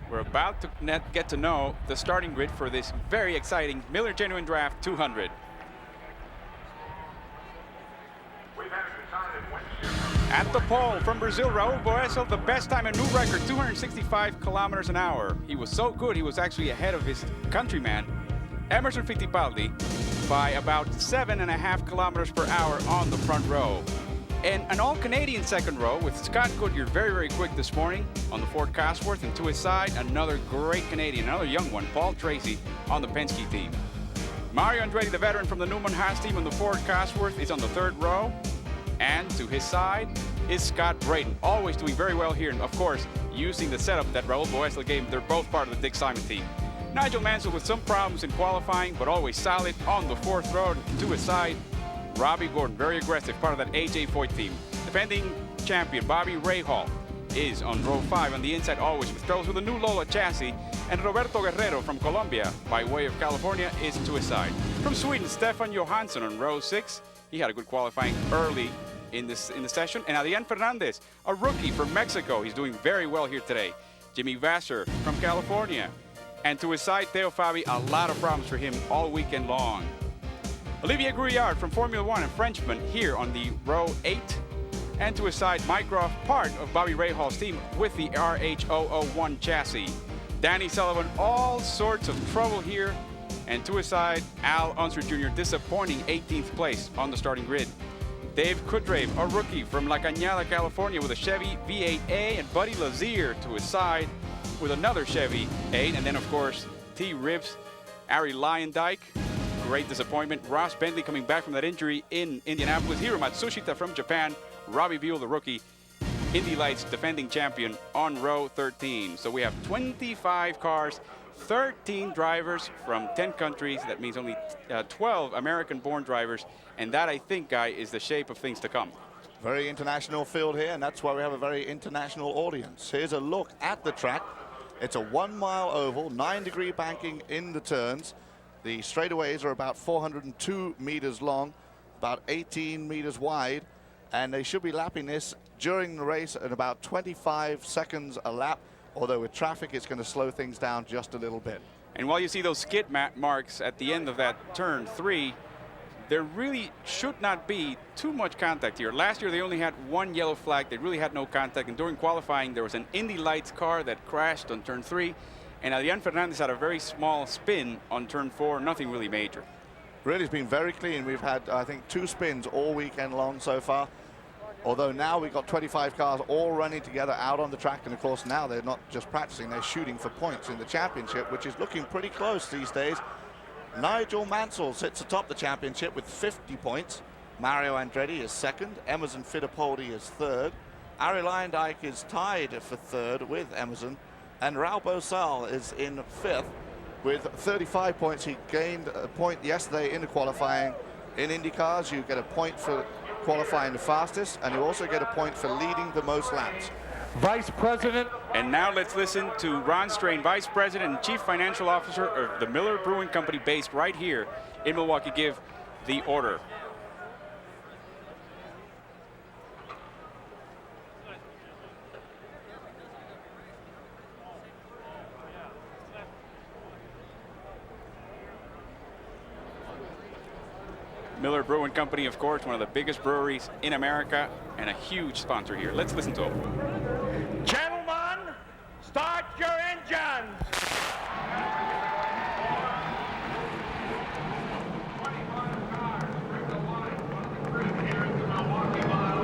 We're about to get to know the starting grid for this very exciting Miller Genuine Draft 200. At the pole from Brazil, Raul Boesel, the best time, a new record, 265 kilometers an hour. He was so good, he was actually ahead of his countryman, Emerson Fittipaldi, by about 7.5 kilometers per hour on the front row. And an all-Canadian second row with Scott Goodyear very, very quick this morning on the Ford Cosworth, and to his side, another great Canadian, another young one, Paul Tracy, on the Penske team. Mario Andretti, the veteran from the Newman Haas team on the Ford Cosworth, is on the third row. And to his side is Scott Brayton, always doing very well here, and of course, using the setup that Raul Boesel gave him. They're both part of the Dick Simon team. Nigel Mansell with some problems in qualifying, but always solid on the fourth row. To his side, Robbie Gordon, very aggressive, part of that AJ Foyt team. Defending champion Bobby Rahal is on row 5 on the inside, always with troubles with a new Lola chassis. And Roberto Guerrero from Colombia, by way of California, is to his side. From Sweden, Stefan Johansson on row 6. He had a good qualifying early in the session. And Adrian Fernandez, a rookie from Mexico. He's doing very well here today. Jimmy Vasser from California. And to his side, Theo Fabi, a lot of problems for him all weekend long. Olivier Grouillard from Formula One, a Frenchman, here on the row 8. And to his side, Mike Groff, part of Bobby Rahal's team with the RH001 chassis. Danny Sullivan, all sorts of trouble here. And to his side, Al Unser Jr., disappointing 18th place on the starting grid. Dave Kudrave, a rookie from La Cañada, California, with a Chevy V8A, and Buddy Lazier to his side with another Chevy 8. And then, of course, T-Ribs, Ari Lyondike, great disappointment. Ross Bentley coming back from that injury in Indianapolis. Hiro Matsushita from Japan. Robbie Buell, the rookie, Indy Lights defending champion, on row 13. So we have 25 cars, 13 drivers from 10 countries. That means only 12 American-born drivers. And that, I think, Guy, is the shape of things to come. Very international field here, and that's why we have a very international audience. Here's a look at the track. It's a 1-mile oval, 9-degree banking in the turns. The straightaways are about 402 meters long, about 18 meters wide, and they should be lapping this during the race at about 25 seconds a lap, although with traffic it's going to slow things down just a little bit. And while you see those skid marks at the end of that turn 3, there really should not be too much contact here. Last year they only had one yellow flag. They really had no contact, and during qualifying there was an Indy Lights car that crashed on turn 3, and Adrian Fernandez had a very small spin on turn 4, nothing really major. Really, it's been very clean. We've had, I think, 2 spins all weekend long so far. Although now we've got 25 cars all running together out on the track, and of course now they're not just practicing, they're shooting for points in the championship, which is looking pretty close these days. Nigel Mansell sits atop the championship with 50 points. Mario Andretti is second. Emerson Fittipaldi is third. Ari Lyondike is tied for third with Emerson. And Raul Boesel is in fifth with 35 points. He gained a point yesterday in the qualifying. In IndyCars, you get a point for qualifying the fastest, and you also get a point for leading the most laps. Vice President. And now let's listen to Ron Strain, Vice President and Chief Financial Officer of the Miller Brewing Company, based right here in Milwaukee, give the order. Miller Brewing Company, of course, one of the biggest breweries in America and a huge sponsor here. Let's listen to him. Gentlemen, start your engines. Here at the Milwaukee Mile.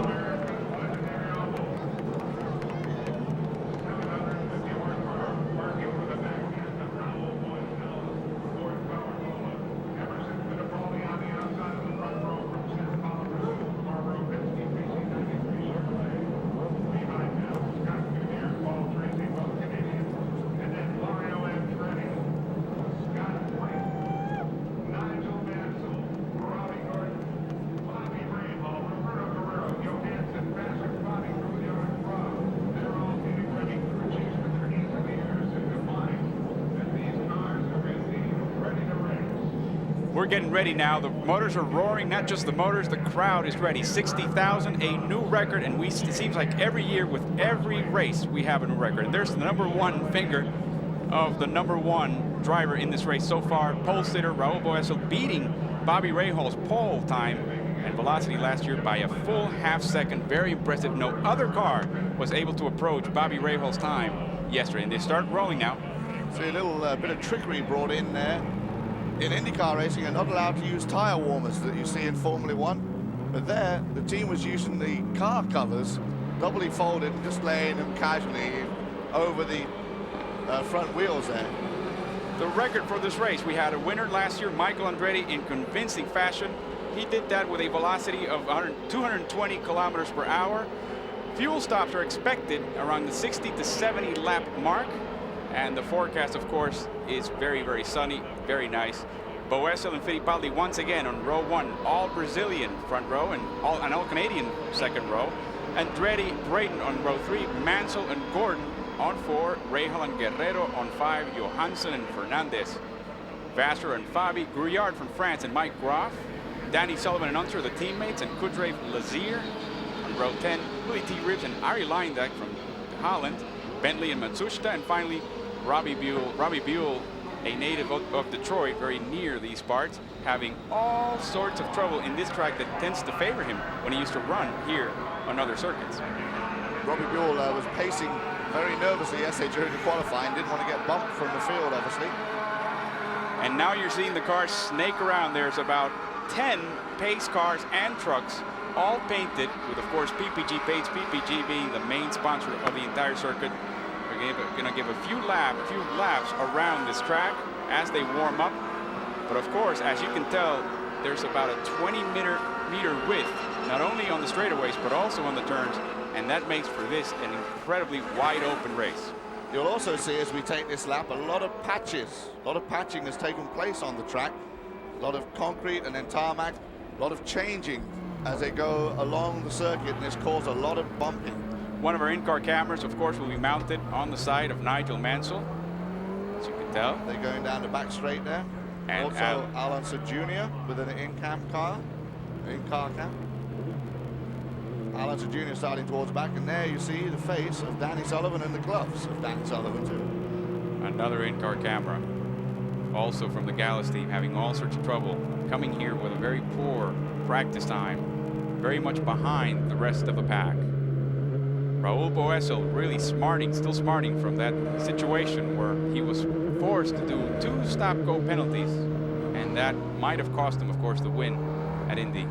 We're getting ready now. The motors are roaring, not just the motors, the crowd is ready. 60,000, a new record, and it seems like every year with every race we have a new record. And there's the #1 finger of the #1 driver in this race so far. Pole sitter Raul Boesel beating Bobby Rahal's pole time and velocity last year by a full half-second. Very impressive. No other car was able to approach Bobby Rahal's time yesterday, and they start rolling now. See a little bit of trickery brought in there. In IndyCar racing, you're not allowed to use tire warmers that you see in Formula 1. But there, the team was using the car covers, doubly folded, and just laying them casually over the front wheels there. The record for this race, we had a winner last year, Michael Andretti, in convincing fashion. He did that with a velocity of 220 kilometers per hour. Fuel stops are expected around the 60 to 70 lap mark. And the forecast, of course, is very, very sunny, very nice. Boesel and Fittipaldi once again on row 1, all Brazilian front row and all Canadian second row. Andretti, Brayton on row 3, Mansell and Gordon on 4, Rahal and Guerrero on 5, Johansson and Fernandez, Vasseur and Fabi, Grouillard from France and Mike Groff, Danny Sullivan and Unser, the teammates, and Kudrave Lazier on row 10, Willie T. Ribbs and Arie Luyendyk from Holland, Bentley and Matsushita, and finally Robbie Buell, a native of Detroit, very near these parts, having all sorts of trouble in this track that tends to favor him when he used to run here on other circuits. Robbie Buell was pacing very nervously yesterday during the qualifying, didn't want to get bumped from the field, obviously. And now you're seeing the cars snake around. There's about 10 pace cars and trucks, all painted with, of course, PPG paints, PPG being the main sponsor of the entire circuit. We're going to give a few laps around this track as they warm up. But of course, as you can tell, there's about a 20-meter width, not only on the straightaways, but also on the turns. And that makes for this an incredibly wide open race. You'll also see as we take this lap, a lot of patches. A lot of patching has taken place on the track. A lot of concrete and then tarmac. A lot of changing as they go along the circuit, and it's caused a lot of bumping. One of our in-car cameras, of course, will be mounted on the side of Nigel Mansell, as you can tell. They're going down the back straight there. And also Alonso Jr. with an in-car cam. Alonso Jr. starting towards the back, and there you see the face of Danny Sullivan and the gloves of Danny Sullivan too. Another in-car camera, also from the Gallus team, having all sorts of trouble coming here with a very poor practice time, very much behind the rest of the pack. Raul Boesel really still smarting from that situation where he was forced to do 2 stop-go penalties, and that might have cost him, of course, the win at Indy.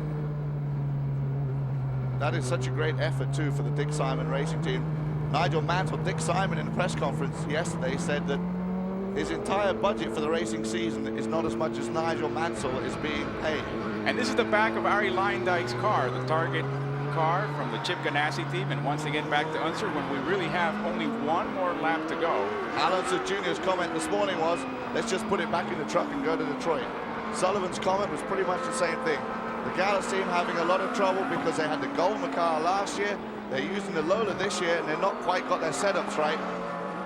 That is such a great effort too for the Dick Simon racing team. Nigel Mansell, Dick Simon in the press conference yesterday said that his entire budget for the racing season is not as much as Nigel Mansell is being paid. And this is the back of Arie Luyendyk's car, the target car from the Chip Ganassi team, and once again back to Unser when we really have only 1 more lap to go. Alonso Jr.'s comment this morning was, let's just put it back in the truck and go to Detroit. Sullivan's comment was pretty much the same thing. The Gallus team having a lot of trouble because they had the Goldman car last year, they're using the Lola this year, and they're not quite got their setups right.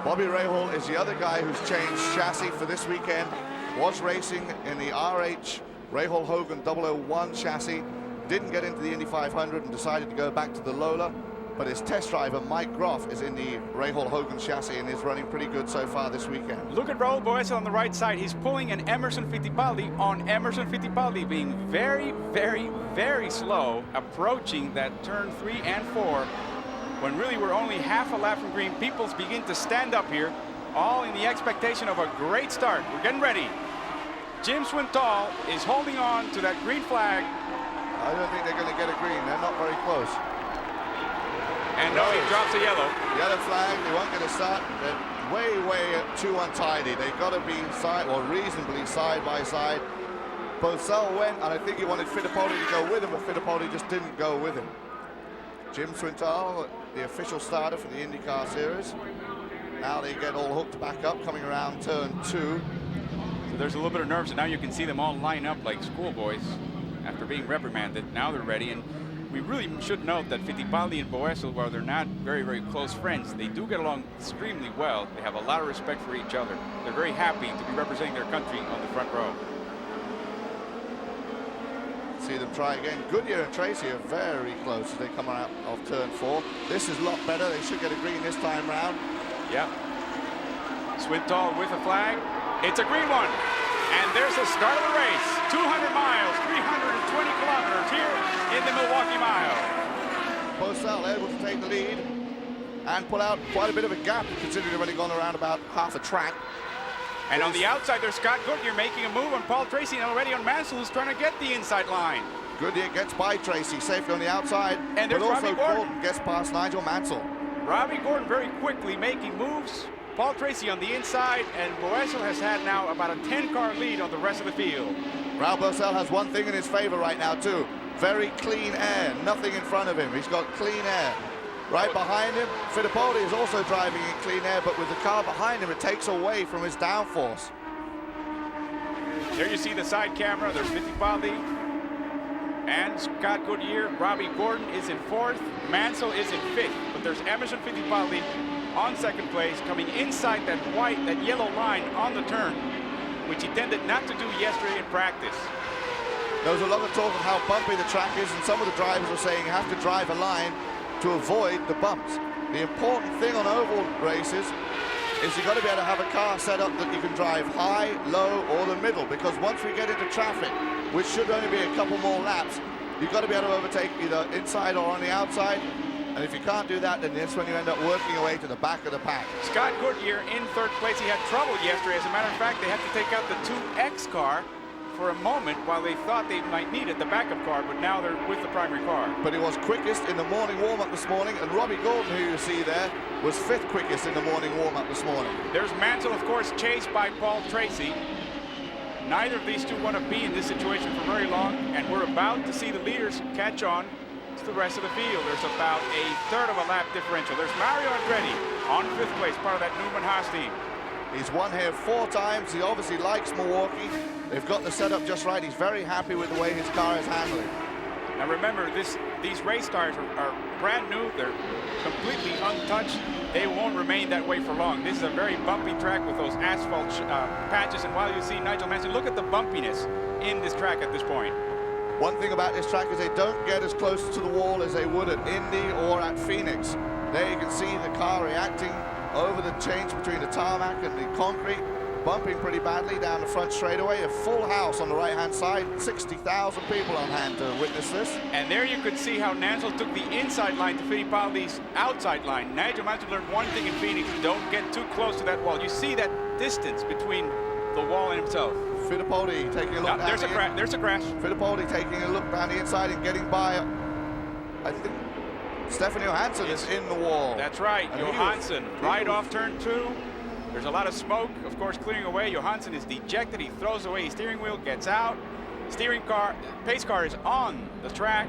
Bobby Rahal is the other guy who's changed chassis for this weekend, was racing in the RH Rahal Hogan 001 chassis, didn't get into the Indy 500 and decided to go back to the Lola, but his test driver Mike Groff is in the Rahal Hogan chassis and is running pretty good so far this weekend. Look at Raul Boesel on the right side. He's pulling an Emerson Fittipaldi on Emerson Fittipaldi, being very, very, very slow, approaching that turn 3 and 4, when really we're only half a lap from green. People begin to stand up here, all in the expectation of a great start. We're getting ready. Jim Swindoll is holding on to that green flag. I don't think they're going to get a green. They're not very close. And no, he drops a yellow. Yellow flag. They won't get a start. They're way too untidy. They've got to be reasonably side by side. Boesel went, and I think he wanted Fittipaldi to go with him, but Fittipaldi just didn't go with him. Jim Swindoll, the official starter for the IndyCar series. Now they get all hooked back up, coming around turn 2. So there's a little bit of nerves, and now you can see them all line up like schoolboys after being reprimanded. Now they're ready, and we really should note that Fittipaldi and Boesel, while they're not very, very close friends, they do get along extremely well. They have a lot of respect for each other. They're very happy to be representing their country on the front row. See them try again. Goodyear and Tracy are very close as they come out of turn 4. This is a lot better. They should get a green this time round. Yep. Swindoll with a flag. It's a green one. And there's the start of the race. 200 miles, 320 kilometers here in the Milwaukee Mile. Bosell able to take the lead and pull out quite a bit of a gap, considering they've only gone around about half a track. And on the outside, there's Scott Goodyear making a move on Paul Tracy, and already on Mansell, who's trying to get the inside line. Goodyear gets by Tracy safely on the outside, and but also Robbie Gordon gets past Nigel Mansell. Robbie Gordon very quickly making moves. Paul Tracy on the inside, and Boesel has had now about a 10-car lead on the rest of the field. Raul Boesel has one thing in his favor right now too. Very clean air, nothing in front of him. He's got clean air. Right behind him, Fittipaldi is also driving in clean air, but with the car behind him, it takes away from his downforce. There you see the side camera. There's Fittipaldi and Scott Goodyear. Robbie Gordon is in 4th. Mansell is in 5th. But there's Emerson Fittipaldi on 2nd place, coming inside that yellow line on the turn, which he tended not to do yesterday in practice. There was a lot of talk of how bumpy the track is, and some of the drivers were saying you have to drive a line to avoid the bumps. The important thing on oval races is you've got to be able to have a car set up that you can drive high, low, or the middle, because once we get into traffic, which should only be a couple more laps, you've got to be able to overtake either inside or on the outside. And if you can't do that, then that's when you end up working your way to the back of the pack. Scott Goodyear in 3rd place. He had trouble yesterday. As a matter of fact, they had to take out the 2X car for a moment while they thought they might need it, the backup car, but now they're with the primary car. But he was quickest in the morning warm-up this morning, and Robbie Gordon, who you see there, was 5th quickest in the morning warm-up this morning. There's Mansell, of course, chased by Paul Tracy. Neither of these two want to be in this situation for very long, and we're about to see the leaders catch on to the rest of the field. There's about a 1/3 of a lap differential. There's Mario Andretti on 5th place, part of that Newman Haas team. He's won here 4 times. He obviously likes Milwaukee. They've got the setup just right. He's very happy with the way his car is handling. Now remember, these race tires are brand new. They're completely untouched. They won't remain that way for long. This is a very bumpy track with those asphalt patches. And while you see Nigel Mansell, look at the bumpiness in this track at this point. One thing about this track is they don't get as close to the wall as they would at Indy or at Phoenix. There you can see the car reacting over the change between the tarmac and the concrete, bumping pretty badly down the front straightaway. A full house on the right-hand side, 60,000 people on hand to witness this. And there you could see how Mansell took the inside line to Fittipaldi's outside line. Nigel Mansell learned one thing in Phoenix: don't get too close to that wall. You see that distance between the wall and himself. Fittipaldi taking a look down there's a crash. Fittipaldi taking a look down the inside and getting by, I think, Stefan Johansson is in the wall. That's right, and Johansson, right off turn 2. There's a lot of smoke, of course, clearing away. Johansson is dejected. He throws away his steering wheel, gets out. Pace car is on the track,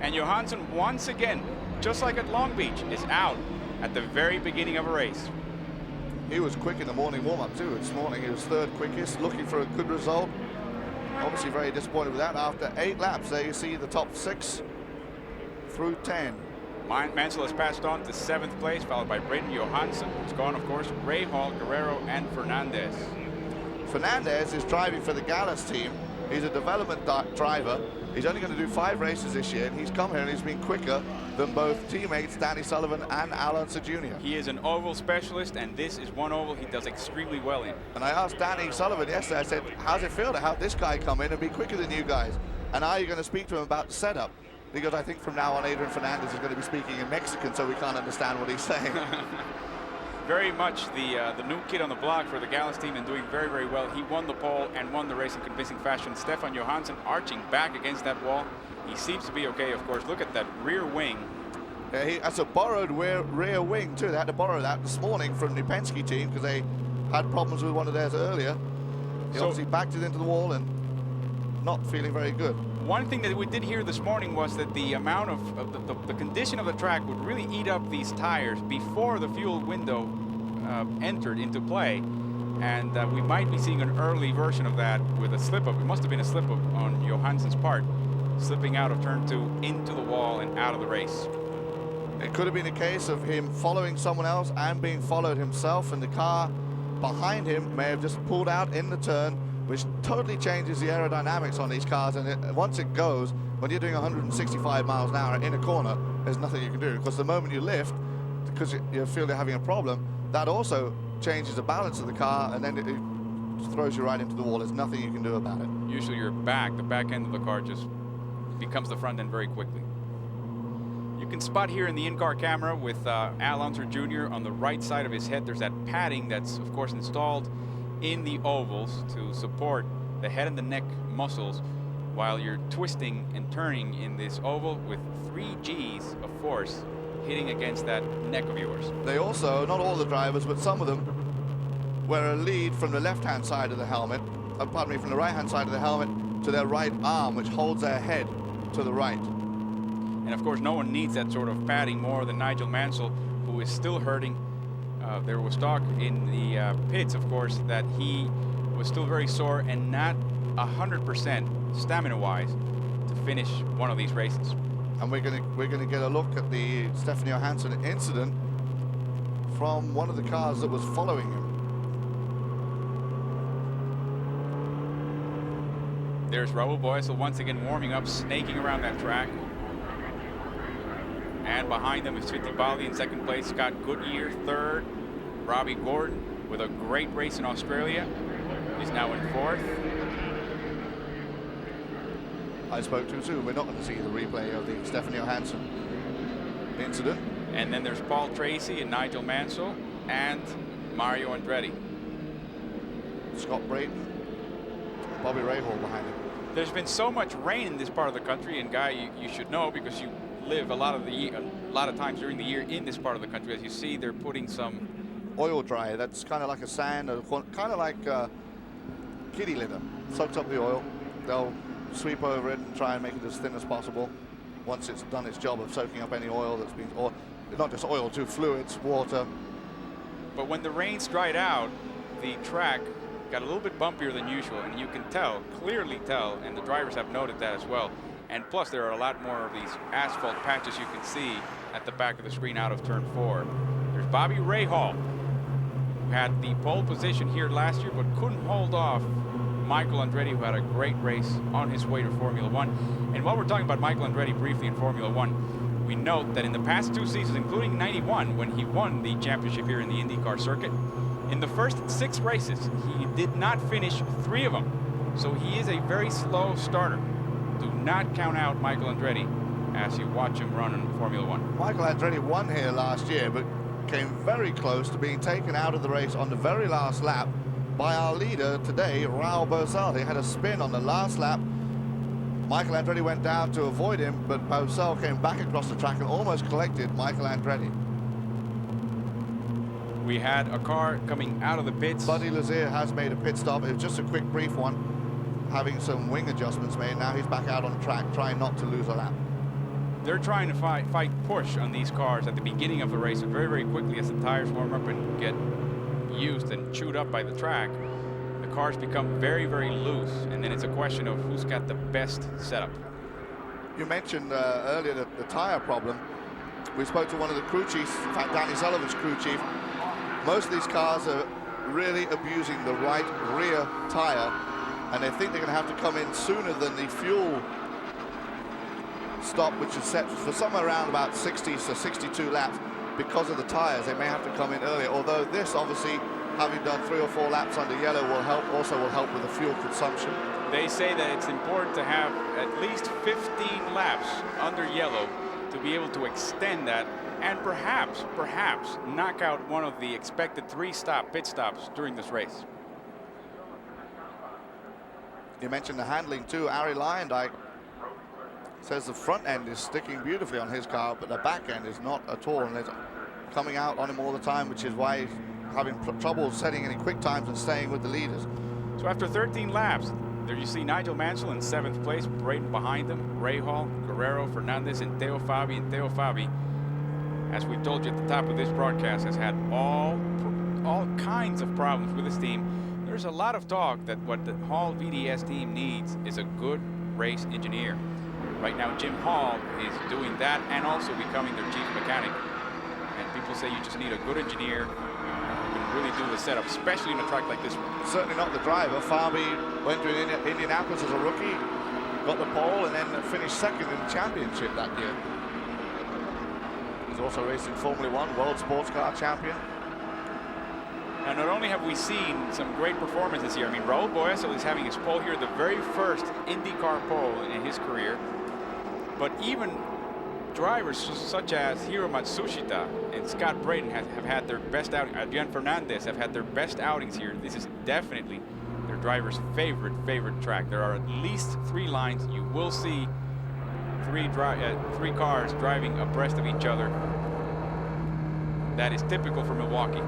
and Johansson once again, just like at Long Beach, is out at the very beginning of a race. He was quick in the morning warm-up too. This morning he was 3rd quickest, looking for a good result. Obviously very disappointed with that. After 8 laps, there you see the top 6 through 10. Mansell has passed on to 7th place, followed by Braden Johansson. It's gone, of course, Ray Hall, Guerrero, and Fernandez. Fernandez is driving for the Gallus team. He's a development driver. He's only going to do 5 races this year, and he's come here and he's been quicker than both teammates Danny Sullivan and Al Unser Jr. He is an oval specialist, and this is one oval he does extremely well in. And I asked Danny Sullivan yesterday, I said, how's it feel to have this guy come in and be quicker than you guys? And are you going to speak to him about the setup? Because I think from now on, Adrian Fernandez is going to be speaking in Mexican, so we can't understand what he's saying. Very much the new kid on the block for the Gallus team, and doing very, very well. He won the pole and won the race in convincing fashion. Stefan Johansson arching back against that wall. He seems to be okay, of course. Look at that rear wing. Yeah, that's a borrowed rear wing, too. They had to borrow that this morning from the Penske team because they had problems with one of theirs earlier. He obviously backed it into the wall and not feeling very good. One thing that we did hear this morning was that the amount of the condition of the track would really eat up these tires before the fuel window entered into play, and we might be seeing an early version of that with a slip-up. It must have been a slip-up on Johansson's part, slipping out of turn 2 into the wall and out of the race. It could have been a case of him following someone else and being followed himself, and the car behind him may have just pulled out in the turn, which totally changes the aerodynamics on these cars. And once it goes, when you're doing 165 miles an hour in a corner, there's nothing you can do, because the moment you lift, because you feel you're having a problem, that also changes the balance of the car, and then it throws you right into the wall. There's nothing you can do about it. Usually the back end of the car just becomes the front end very quickly. You can spot here in the in-car camera with Al Unser Jr. on the right side of his head. There's that padding that's, of course, installed in the ovals to support the head and the neck muscles while you're twisting and turning in this oval with 3 G's of force hitting against that neck of yours. They also, not all the drivers, but some of them, wear a lead from the left-hand side of the helmet, pardon me, from the right-hand side of the helmet to their right arm, which holds their head to the right. And of course, no one needs that sort of padding more than Nigel Mansell, who is still hurting. There was talk in the pits, of course, that he was still very sore and not 100% stamina-wise to finish one of these races. And we're gonna get a look at the Stefan Johansson incident from one of the cars that was following him. There's Raul Boesel once again warming up, snaking around that track. And behind them is Fittipaldi in second place, Scott Goodyear third, Robbie Gordon with a great race in Australia. He's now in fourth. I spoke too soon. We're not going to see the replay of the Stefan Johansson incident. And then there's Paul Tracy and Nigel Mansell and Mario Andretti. Scott Brayton, Bobby Rahal behind him. There's been so much rain in this part of the country, and Guy, you should know because you live a lot of times during the year in this part of the country. As you see, they're putting some oil dryer. That's kind of like a sand, kind of like kitty litter. Soaks up the oil. They'll sweep over it and try and make it as thin as possible. Once it's done its job of soaking up any oil that's been, or not just oil, too, fluids, water. But when the rain's dried out, the track got a little bit bumpier than usual, and you can tell, clearly tell, and the drivers have noted that as well. And plus, there are a lot more of these asphalt patches you can see at the back of the screen out of turn 4. There's Bobby Rahal, who had the pole position here last year, but couldn't hold off Michael Andretti, who had a great race on his way to Formula 1. And while we're talking about Michael Andretti briefly in Formula 1, we note that in the past 2 seasons, including 91, when he won the championship here in the IndyCar circuit, in the first 6 races, he did not finish 3 of them. So he is a very slow starter. Do not count out Michael Andretti as you watch him run in Formula 1. Michael Andretti won here last year, but came very close to being taken out of the race on the very last lap by our leader today, Raul Boesel. He had a spin on the last lap. Michael Andretti went down to avoid him, but Boesel came back across the track and almost collected Michael Andretti. We had a car coming out of the pits. Buddy Lazier has made a pit stop. It was just a quick, brief one, having some wing adjustments made. Now he's back out on the track, trying not to lose a lap. They're trying to fight push on these cars at the beginning of the race, and very, very quickly as the tires warm up and get used and chewed up by the track, the cars become very, very loose, and then it's a question of who's got the best setup. You mentioned earlier the tire problem. We spoke to one of the crew chiefs, in fact, Danny Sullivan's crew chief. Most of these cars are really abusing the right rear tire, and they think they're going to have to come in sooner than the fuel stop, which is set for somewhere around about 60 to 62 laps. Because of the tires, they may have to come in earlier, although this, obviously, having done 3 or 4 laps under yellow will help with the fuel consumption. They say that it's important to have at least 15 laps under yellow to be able to extend that and perhaps knock out one of the expected 3 pit stops during this race. You mentioned the handling too. Arie Luyendyk says the front end is sticking beautifully on his car, but the back end is not at all, and it's coming out on him all the time, which is why he's having trouble setting any quick times and staying with the leaders. So after 13 laps, there you see Nigel Mansell in 7th place, Brayton behind him, Rahal, Guerrero, Fernandez, and Teo Fabi. And Teo Fabi, as we told you at the top of this broadcast, has had all kinds of problems with his team. There's a lot of talk that what the Hall VDS team needs is a good race engineer. Right now, Jim Hall is doing that and also becoming their chief mechanic. And people say you just need a good engineer who can really do the setup, especially in a track like this one. Certainly not the driver. Fabi went to Indianapolis as a rookie, got the pole, and then finished 2nd in the championship that year. He's also raced in Formula 1, World Sports Car Champion. Now, not only have we seen some great performances here, I mean, Raul Boesel is having his pole here, the very first IndyCar pole in his career, but even drivers such as Hiro Matsushita and Scott Braden have had their best outing. Adrian Fernandez have had their best outings here. This is definitely their driver's favorite track. There are at least 3 lines. You will see 3 cars driving abreast of each other. That is typical for Milwaukee.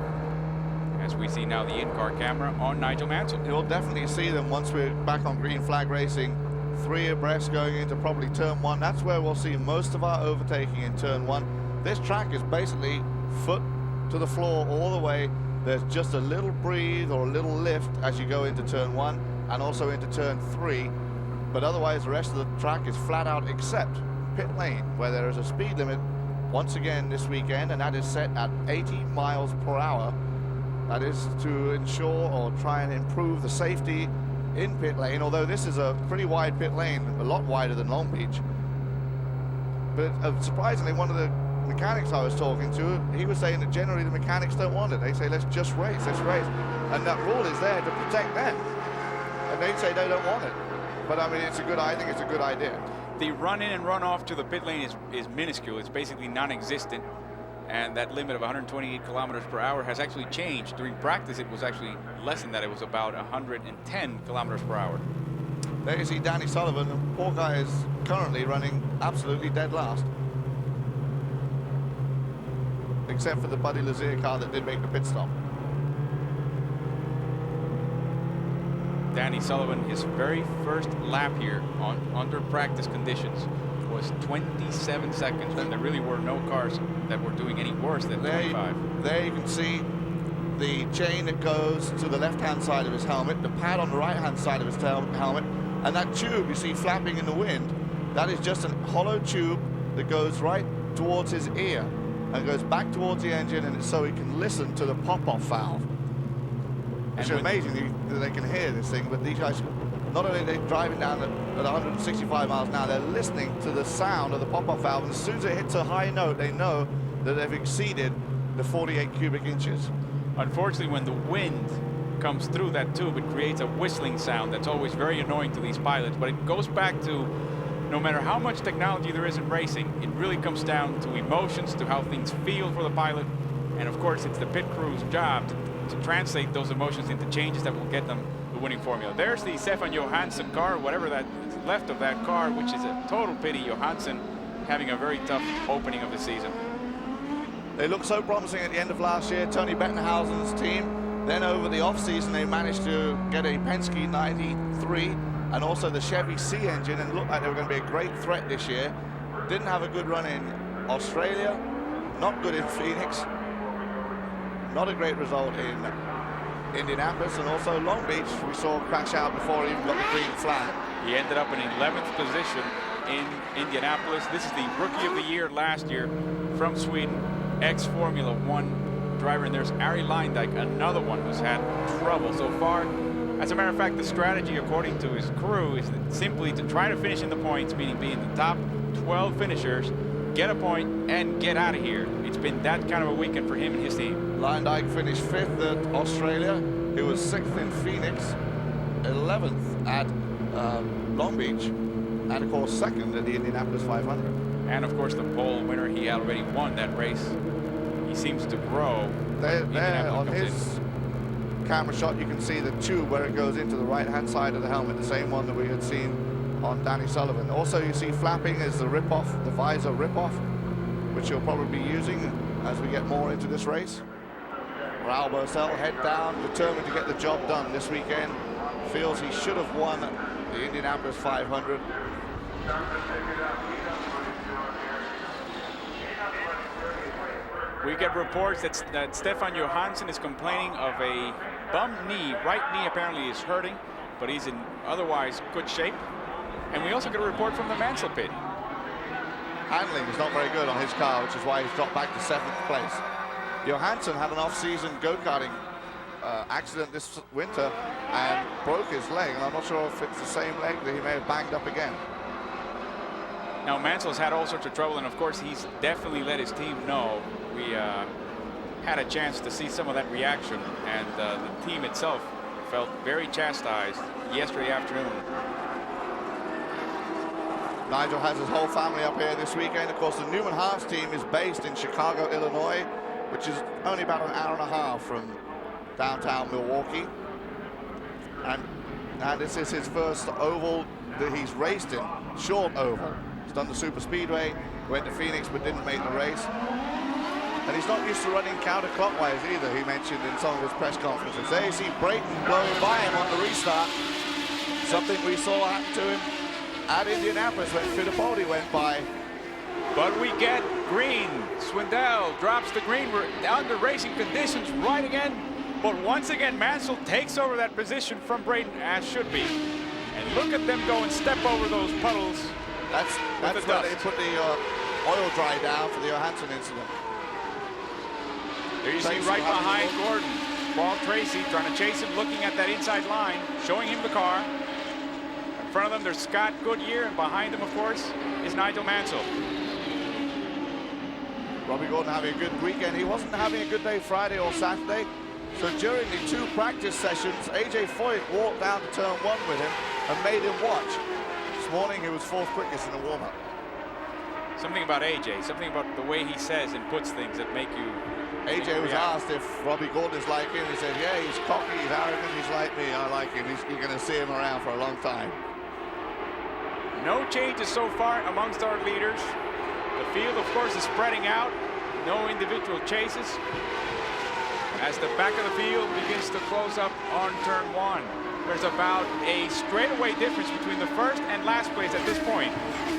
As we see now the in-car camera on Nigel Mansell. You'll definitely see them once we're back on green flag racing. 3 abreast going into probably turn 1. That's where we'll see most of our overtaking in turn 1. This track is basically foot to the floor all the way. There's just a little breathe or a little lift as you go into turn 1 and also into turn 3. But otherwise the rest of the track is flat out except pit lane, where there is a speed limit once again this weekend, and that is set at 80 miles per hour. That is to ensure or try and improve the safety in pit lane, although this is a pretty wide pit lane, a lot wider than Long Beach. But surprisingly, one of the mechanics I was talking to, he was saying that generally the mechanics don't want it. They say, let's just race, let's race. And that rule is there to protect them. And they say they don't want it. But I mean, I think it's a good idea. The run in and run off to the pit lane is minuscule. It's basically non-existent. And that limit of 128 kilometers per hour has actually changed. During practice, it was actually less than that. It was about 110 kilometers per hour. There you see Danny Sullivan. The poor guy is currently running absolutely dead last. Except for the Buddy Lazier car that did make the pit stop. Danny Sullivan, his very first lap here under practice conditions was 27 seconds, when there really were no cars that were doing any worse than 25. There you can see the chain that goes to the left-hand side of his helmet, the pad on the right-hand side of his helmet, and that tube you see flapping in the wind, that is just a hollow tube that goes right towards his ear and goes back towards the engine, and it's so he can listen to the pop-off valve. It's amazing that they can hear this thing, but these guys, not only are they driving down at 165 miles an hour, they're listening to the sound of the pop-off valve, and as soon as it hits a high note, they know that they've exceeded the 48 cubic inches. Unfortunately, when the wind comes through that tube, it creates a whistling sound that's always very annoying to these pilots, but it goes back to no matter how much technology there is in racing, it really comes down to emotions, to how things feel for the pilot, and of course, it's the pit crew's job to translate those emotions into changes that will get them the winning formula. There's the Stefan Johansson car, whatever that is left of that car, which is a total pity. Johansson having a very tough opening of the season. They looked so promising at the end of last year, Tony Bettenhausen's team. Then over the off-season, they managed to get a Penske 93 and also the Chevy C engine, and looked like they were going to be a great threat this year. Didn't have a good run in Australia, not good in Phoenix, not a great result in Indianapolis, and also Long Beach we saw crash out before he even got the green flag. He ended up in 11th position in Indianapolis. This is the Rookie of the Year last year from Sweden, ex-Formula One driver, and there's Ari Lindijk, another one who's had trouble so far. As a matter of fact, the strategy, according to his crew, is simply to try to finish in the points, meaning be in the top 12 finishers, get a point, and get out of here. It's been that kind of a weekend for him and his team. Lindijk finished 5th at Australia. He was 6th in Phoenix, 11th at Long Beach, and of course 2nd at the Indianapolis 500. And of course the pole winner, he already won that race. He seems to grow. There on his camera shot, you can see the tube where it goes into the right-hand side of the helmet, the same one that we had seen on Danny Sullivan. Also, you see flapping is the rip-off, the visor rip-off, which you'll probably be using as we get more into this race. Raul Boesel, head down, determined to get the job done this weekend. Feels he should have won the Indianapolis 500. We get reports that Stefan Johansson is complaining of a bum knee. Right knee apparently is hurting, but he's in otherwise good shape. And we also get a report from the Mansell pit. Handling is not very good on his car, which is why he's dropped back to 7th place. Johansson had an off-season go-karting accident this winter and broke his leg, and I'm not sure if it's the same leg that he may have banged up again. Now Mansell's had all sorts of trouble, and of course he's definitely let his team know. had a chance to see some of that reaction, and the team itself felt very chastised yesterday afternoon. Nigel has his whole family up here this weekend. Of course, the Newman Haas team is based in Chicago, Illinois, which is only about an hour and a half from downtown Milwaukee. And this is his first oval that he's raced in, short oval. He's done the super speedway, went to Phoenix but didn't make the race. And he's not used to running counterclockwise either, he mentioned in some of his press conferences. There you see Brayton blowing by him on the restart. Something we saw happen to him at Indianapolis when Fittipaldi went by. But we get green. Swindell drops the green. We're under racing conditions right again. But once again, Mansell takes over that position from Brayton, as should be. And look at them go and step over those puddles. That's where they put the oil dry down for the Johansson incident. There you see right behind Gordon, Paul Tracy trying to chase him, looking at that inside line, showing him the car. In front of them, there's Scott Goodyear, and behind him, of course, is Nigel Mansell. Robbie Gordon having a good weekend. He wasn't having a good day Friday or Saturday. So during the 2 practice sessions, AJ Foyt walked down to turn 1 with him and made him watch. This morning, he was 4th quickest in the warm-up. Something about AJ, something about the way he says and puts things that make you... AJ was asked if Robbie Gordon is like him. He said, yeah, he's cocky, he's arrogant, he's like me. I like him. You're going to see him around for a long time. No changes so far amongst our leaders. The field, of course, is spreading out. No individual chases. As the back of the field begins to close up on turn 1. There's about a straightaway difference between the first and last place at this point.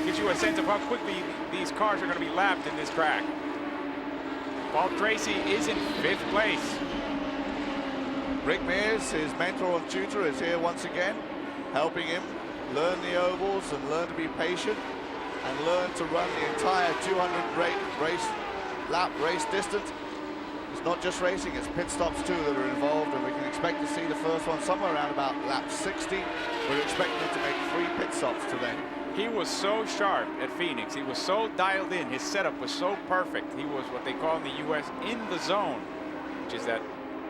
Gives you a sense of how quickly these cars are going to be lapped in this track. Paul Tracy is in 5th place. Rick Mears, his mentor and tutor, is here once again, helping him learn the ovals and learn to be patient and learn to run the entire 200 lap race distance. It's not just racing, it's pit stops too that are involved, and we can expect to see the first one somewhere around about lap 60. We're expecting him to make 3 pit stops today. He was so sharp at Phoenix. He was so dialed in. His setup was so perfect. He was what they call in the U.S. in the zone, which is that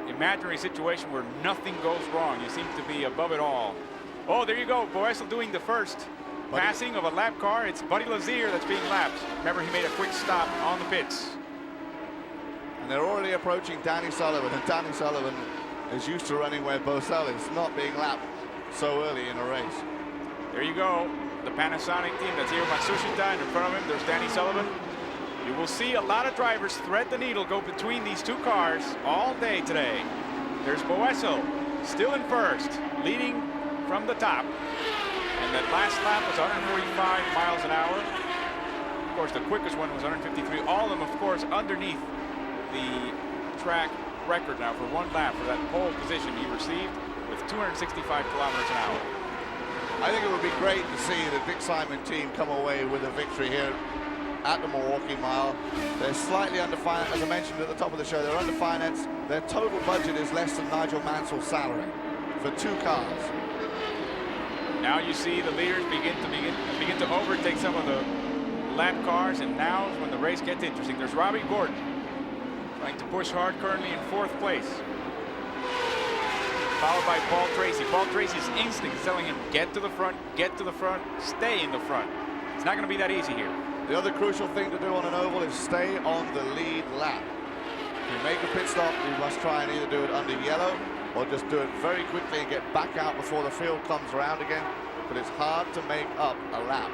imaginary situation where nothing goes wrong. You seem to be above it all. Oh, there you go. Boesel doing the first passing of a lap car. It's Buddy Lazier that's being lapped. Remember, he made a quick stop on the pits. And they're already approaching Danny Sullivan, and Danny Sullivan is used to running where Boesel is, not being lapped so early in a race. There you go. The Panasonic team, that's here Matsushita, and in front of him there's Danny Sullivan. You will see a lot of drivers thread the needle, go between these 2 cars all day today. There's Boesel still in first, leading from the top, and that last lap was 145 miles an hour. Of course, the quickest one was 153. All of them, of course, underneath the track record now for 1 lap for that pole position he received with 265 kilometers an hour. I think it would be great to see the Dick Simon team come away with a victory here at the Milwaukee Mile. They're slightly underfinanced, as I mentioned at the top of the show, they're underfinanced. Their total budget is less than Nigel Mansell's salary for 2 cars. Now you see the leaders begin to overtake some of the lap cars, and now is when the race gets interesting. There's Robbie Gordon trying to push hard, currently in 4th place. Followed by Paul Tracy. Paul Tracy's instinct is telling him, get to the front, stay in the front. It's not going to be that easy here. The other crucial thing to do on an oval is stay on the lead lap. If you make a pit stop, you must try and either do it under yellow or just do it very quickly and get back out before the field comes around again. But it's hard to make up a lap.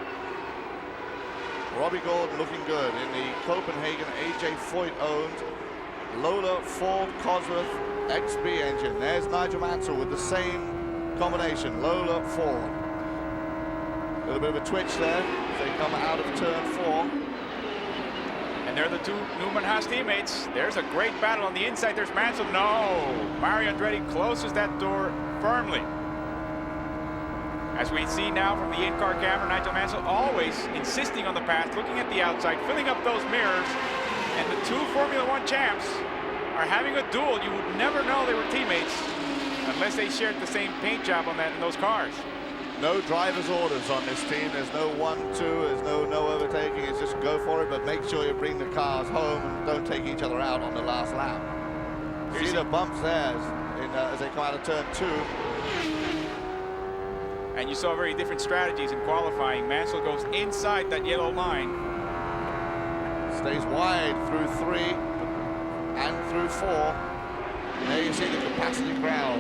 Robbie Gordon looking good in the Copenhagen AJ Foyt owned Lola Ford Cosworth XB engine. There's Nigel Mansell with the same combination, Lola Ford. A little bit of a twitch there as they come out of turn 4. And they're the 2 Newman Haas teammates. There's a great battle on the inside. There's Mansell. No! Mario Andretti closes that door firmly. As we see now from the in-car camera, Nigel Mansell always insisting on the pass, looking at the outside, filling up those mirrors. And the 2 Formula 1 champs are having a duel. You would never know they were teammates unless they shared the same paint job on that in those cars. no driver's orders on this team. There's no 1-2, there's no overtaking. It's just go for it, but make sure you bring the cars home and don't take each other out on the last lap. See the bumps there as they come out of turn 2. And you saw very different strategies in qualifying. Mansell goes inside that yellow line. Stays wide through 3 and through 4. There you see the capacity crowd.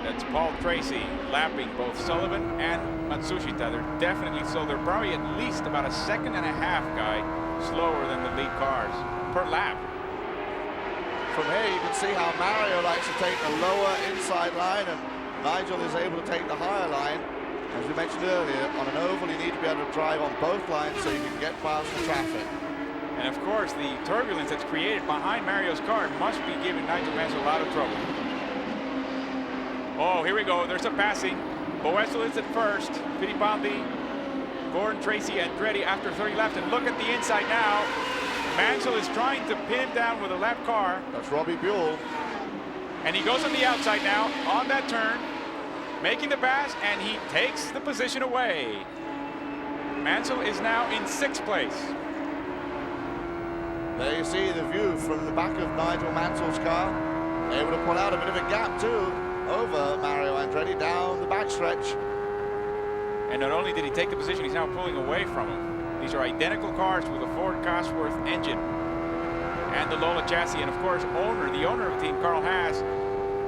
That's Paul Tracy lapping both Sullivan and Matsushita. They're definitely, so they're probably at least about a 1.5 seconds guy slower than the lead cars per lap. From here you can see how Mario likes to take the lower inside line and Nigel is able to take the higher line. As we mentioned earlier, on an oval you need to be able to drive on both lines so you can get past the traffic. And of course the turbulence that's created behind Mario's car must be giving Nigel Mansell a lot of trouble. Oh, here we go. There's a passing. Boesel is at first. Fittipaldi, Gordon, Tracy, Andretti after 30 laps. And look at the inside now. Mansell is trying to pin him down with a lap car. That's Robbie Buell. And he goes on the outside now on that turn, making the pass, and he takes the position away. Mansell is now in 6th place. There you see the view from the back of Nigel Mansell's car. Able to pull out a bit of a gap too over Mario Andretti down the backstretch. And not only did he take the position, he's now pulling away from him. These are identical cars with a Ford Cosworth engine and the Lola chassis. And of course, the owner of the team, Carl Haas,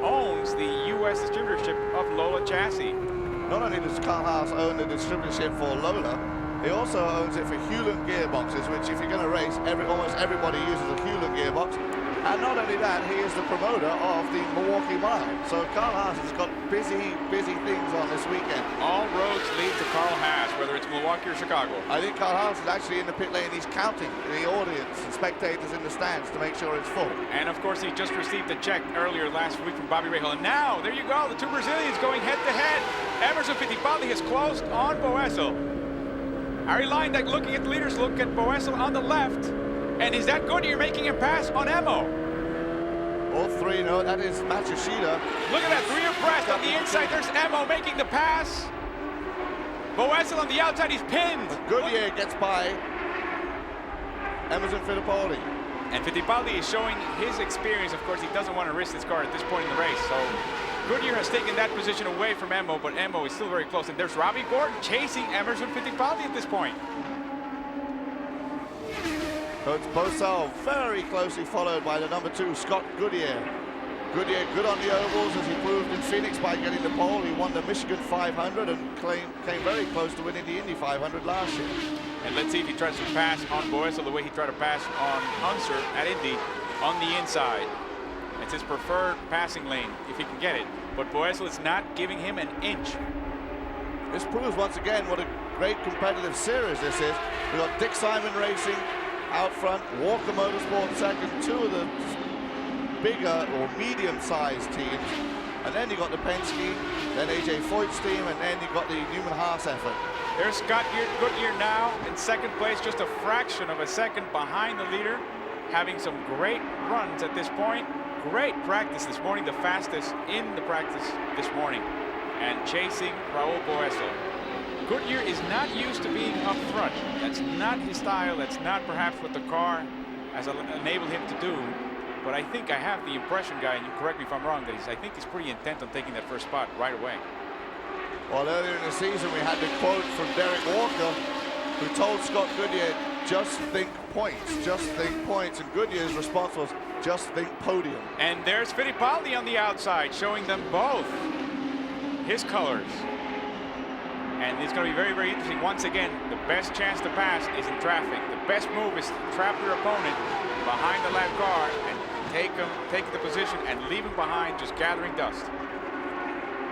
owns the U.S. distributorship of Lola chassis. Not only does Carl Haas own the distributorship for Lola, he also owns it for Hewland gearboxes, which if you're going to race, almost everybody uses a Hewland gearbox. And not only that, he is the promoter of the Milwaukee Mile. So Carl Haas has got busy things on this weekend. All roads lead to Carl Haas, whether it's Milwaukee or Chicago. I think Carl Haas is actually in the pit lane. He's counting the audience and spectators in the stands to make sure it's full. And of course, he just received a check earlier last week from Bobby Rahal. And now, there you go, the two Brazilians going head-to-head. Emerson Fittipaldi has closed on Boesel. Ari Leindeck looking at the leaders, look at Boesel on the left. And is that Goodyear making a pass on Emo? All 3, no, that is Matsushita. Look at that, 3 abreast on the inside. There's Emo making the pass. Boesel on the outside, he's pinned. Goodyear gets by Emerson Fittipaldi. And Fittipaldi is showing his experience. Of course, he doesn't want to risk his car at this point in the race. So Goodyear has taken that position away from Emo, but Emo is still very close. And there's Robbie Gordon chasing Emerson Fittipaldi at this point. Coach Bosal very closely followed by the number 2, Scott Goodyear. Goodyear good on the ovals as he proved in Phoenix by getting the pole. He won the Michigan 500 and came very close to winning the Indy 500 last year. And let's see if he tries to pass on Boesel the way he tried to pass on Unser at Indy on the inside. It's his preferred passing lane if he can get it. But Boesel is not giving him an inch. This proves once again what a great competitive series this is. We've got Dick Simon Racing out front, Walker Motorsport second, 2 of the bigger or medium-sized teams. And then you got the Penske, then AJ Foyt's team, and then you got the Newman Haas effort. There's Scott Goodyear now in 2nd place, just a fraction of a second behind the leader, having some great runs at this point. Great practice this morning, the fastest in the practice this morning, and chasing Raul Boesel. Goodyear is not used to being up front. That's not his style. That's not perhaps what the car has enabled him to do. But I think I have the impression, Guy, and you correct me if I'm wrong, that I think he's pretty intent on taking that first spot right away. Well, earlier in the season, we had the quote from Derek Walker, who told Scott Goodyear, just think points, just think points. And Goodyear's response was, just think podium. And there's Fittipaldi on the outside, showing them both his colors. And it's going to be very interesting. Once again, the best chance to pass is in traffic. The best move is to trap your opponent behind the lap car and take the position and leave him behind, just gathering dust.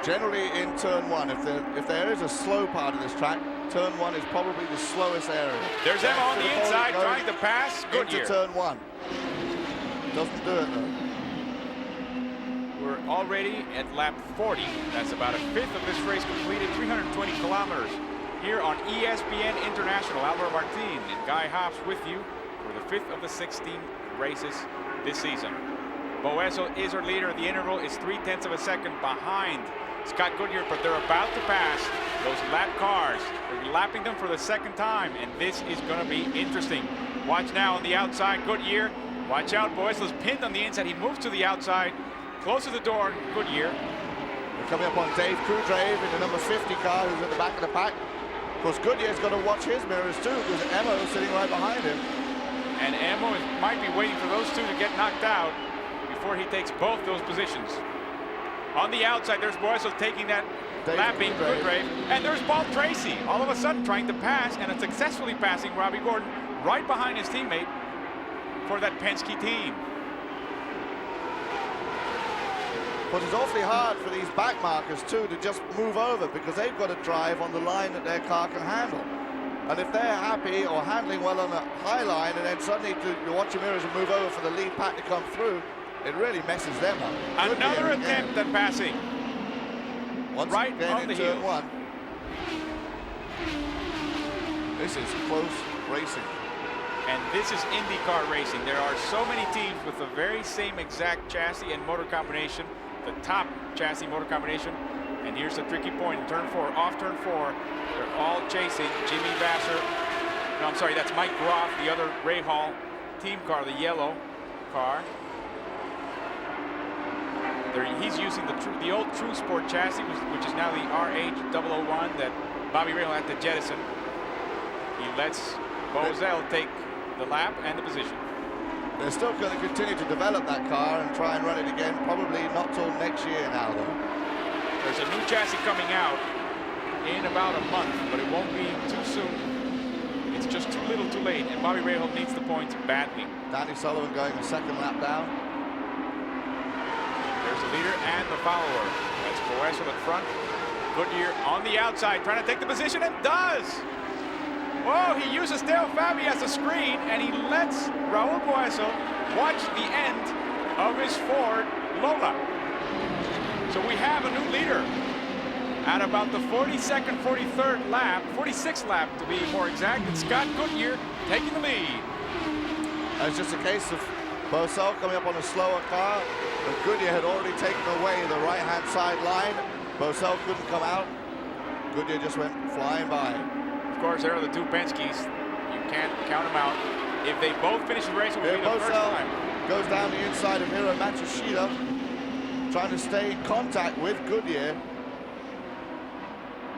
Generally in turn 1, if there is a slow part of this track, turn 1 is probably the slowest area. There's Emma on the inside trying to pass. Goodyear. Into turn 1. Doesn't do it though. We're already at lap 40. That's about a 1/5 of this race completed, 320 kilometers. Here on ESPN International, Alvaro Martin and Guy Hobbs with you for the 5th of the 16 races this season. Boesel is our leader. The interval is 0.3 of a second behind Scott Goodyear, but they're about to pass those lap cars. They're lapping them for the second time, and this is going to be interesting. Watch now on the outside, Goodyear. Watch out, Boesel's pinned on the inside. He moves to the outside, close to the door, Goodyear. We're coming up on Dave Krudrave in the number 50 car, who's at the back of the pack. Of course, Goodyear's got to watch his mirrors too, because Emmo is sitting right behind him. And Emmo might be waiting for those two to get knocked out before he takes both those positions. On the outside, there's Boesel taking that lapping Krudrave. And there's Paul Tracy, all of a sudden trying to pass, and successfully passing Robbie Gordon right behind his teammate for that Penske team. But it's awfully hard for these back markers too to just move over, because they've got to drive on the line that their car can handle. And if they're happy or handling well on the high line, and then suddenly you watch your mirrors and move over for the lead pack to come through, it really messes them up. Another attempt at passing. Once right again on in the turn heels. one. This is close racing. And this is IndyCar racing. There are so many teams with the very same exact chassis and motor combination, the top chassis motor combination. And here's the tricky point in turn 4, off turn 4. They're all chasing Jimmy Vasser. No, I'm sorry, that's Mike Groff, the other Ray Hall team car, the yellow car. He's using the old True Sport chassis, which is now the RH001 that Bobby Rahal had to jettison. He lets Boesel take the lap and the position. They're still going to continue to develop that car and try and run it again, probably not till next year now, though. There's a new chassis coming out in about a month, but it won't be too soon. It's just too little too late, and Bobby Rahal needs the points badly. Danny Sullivan going a second lap down. There's the leader and the follower. That's Boesel in front. Goodyear on the outside, trying to take the position, and does! Whoa, he uses Dale Fabi as a screen, and he lets Raul Boesel watch the end of his Ford Lola. So we have a new leader at about the 42nd, 43rd lap, 46th lap to be more exact. It's Scott Goodyear taking the lead. It's just a case of Boesel coming up on a slower car, but Goodyear had already taken away the right-hand side line. Boesel couldn't come out. Goodyear just went flying by. Of course, there are the two Penskes. You can't count them out. If they both finish the race, it will be the first time. Goes down the inside of Hiro Matsushita, trying to stay in contact with Goodyear.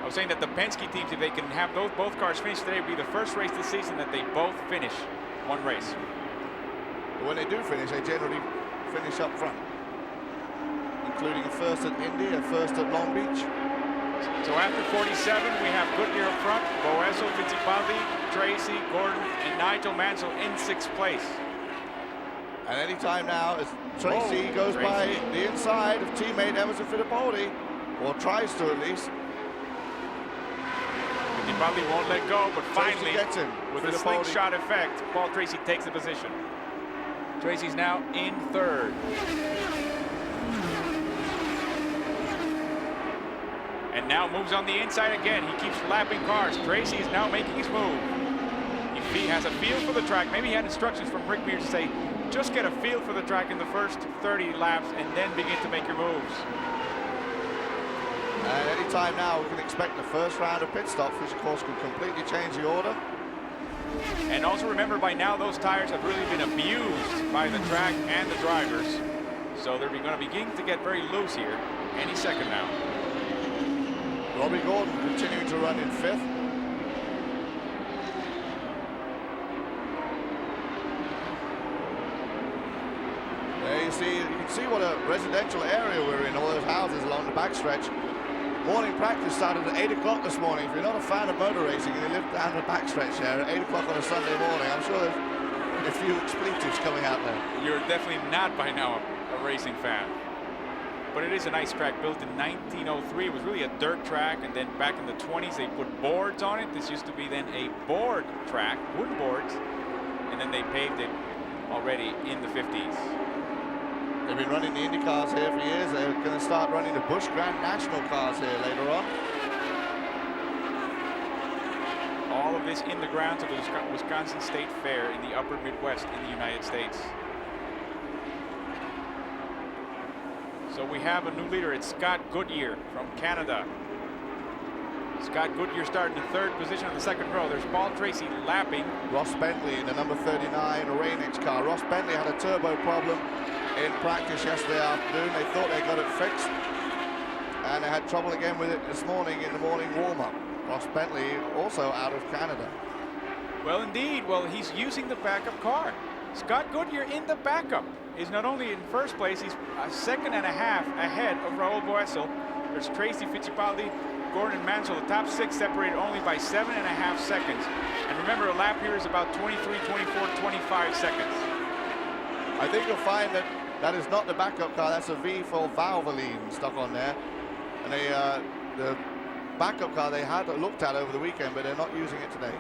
I was saying that the Penske teams, if they can have both cars finish today, will be the first race this season that they both finish one race. But when they do finish, they generally finish up front, including a first at Indy, a first at Long Beach. So after 47, we have Goodyear up front, Boesel, Fittipaldi, Tracy, Gordon, and Nigel Mansell in 6th place. And any time now, as Tracy goes by the inside of teammate Emerson Fittipaldi, or tries to at least. Fittipaldi won't let go, but finally, gets him. with the slingshot effect, Paul Tracy takes the position. Tracy's now in 3rd. And now moves on the inside again. He keeps lapping cars. Tracy is now making his move. He has a feel for the track. Maybe he had instructions from Rick Mears to say, just get a feel for the track in the first 30 laps and then begin to make your moves. And any time now, we can expect the first round of pit stops, which of course could completely change the order. And also remember, by now those tires have really been abused by the track and the drivers. So they're going to begin to get very loose here any second now. Robbie Gordon continuing to run in 5th. There you can see what a residential area we're in, all those houses along the backstretch. Morning practice started at 8 o'clock this morning. If you're not a fan of motor racing and you live down the backstretch there at 8 o'clock on a Sunday morning, I'm sure there's a few expletives coming out there. You're definitely not by now a racing fan. But it is a nice track, built in 1903. It was really a dirt track, and then back in the 20s they put boards on it. This used to be then a board track, wooden boards, and then they paved it already in the 50s. They've been running the Indy cars here for years. They're going to start running the Busch Grand National cars here later on. All of this in the grounds of the Wisconsin State Fair in the upper Midwest in the United States. So we have a new leader. It's Scott Goodyear from Canada. Scott Goodyear starting in 3rd position on the 2nd row. There's Paul Tracy lapping. Ross Bentley in the number 39 Rainix car. Ross Bentley had a turbo problem in practice yesterday afternoon. They thought they got it fixed, and they had trouble again with it this morning in the morning warm-up. Ross Bentley also out of Canada. Well, indeed. Well, he's using the backup car. Scott Goodyear in the backup is not only in 1st place, he's a 2.5 ahead of Raul Boesel. There's Tracy Fittipaldi, Gordon Mansell, the top 6 separated only by 7.5 seconds. And remember, a lap here is about 23, 24, 25 seconds. I think you'll find that that is not the backup car. That's a V4 Valvoline stuck on there. And the backup car they had looked at over the weekend, but they're not using it today.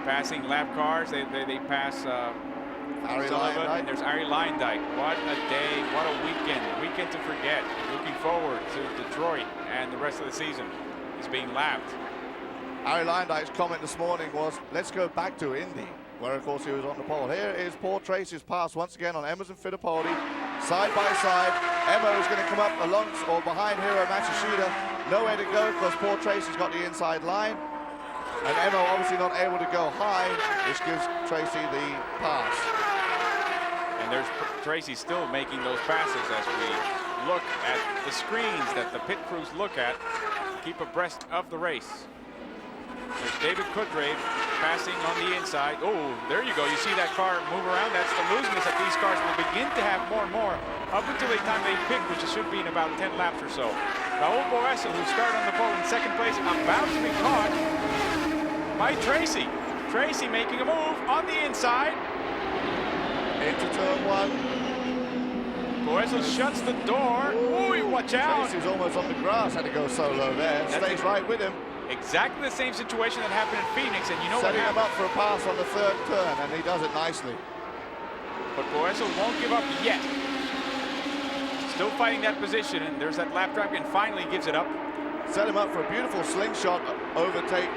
Passing lap cars, they pass Ari Sullivan, Lyon, and there's Ari Leyendijk. What a day, what a weekend to forget. Looking forward to Detroit and the rest of the season. He's being lapped. Ari Leyendijk's comment this morning was, let's go back to Indy, where of course he was on the pole. Here is Paul Tracy's pass once again on Emerson Fittipaldi, side by side. Emma is going to come up along or behind Hiro Matsushita. Nowhere to go because Paul Tracy's got the inside line. And Emma obviously not able to go high, which gives Tracy the pass. And there's Tracy still making those passes as we look at the screens that the pit crews look at to keep abreast of the race. There's David Cudgrave passing on the inside. Oh, there you go. You see that car move around. That's the looseness that these cars will begin to have more and more up until the time they pick, which should be in about 10 laps or so. Raul Boesel, who started on the pole in 2nd place, about to be caught by Tracy. Tracy making a move on the inside. Into turn 1. Boesel shuts the door. Ooh, watch out. Tracy's almost on the grass, had to go solo there. Stays right with him. Exactly the same situation that happened in Phoenix, and you know Setting what him up for a pass on the 3rd turn, and he does it nicely. But Boesel won't give up yet. Still fighting that position, and there's that lap trap, and finally gives it up. Set him up for a beautiful slingshot overtake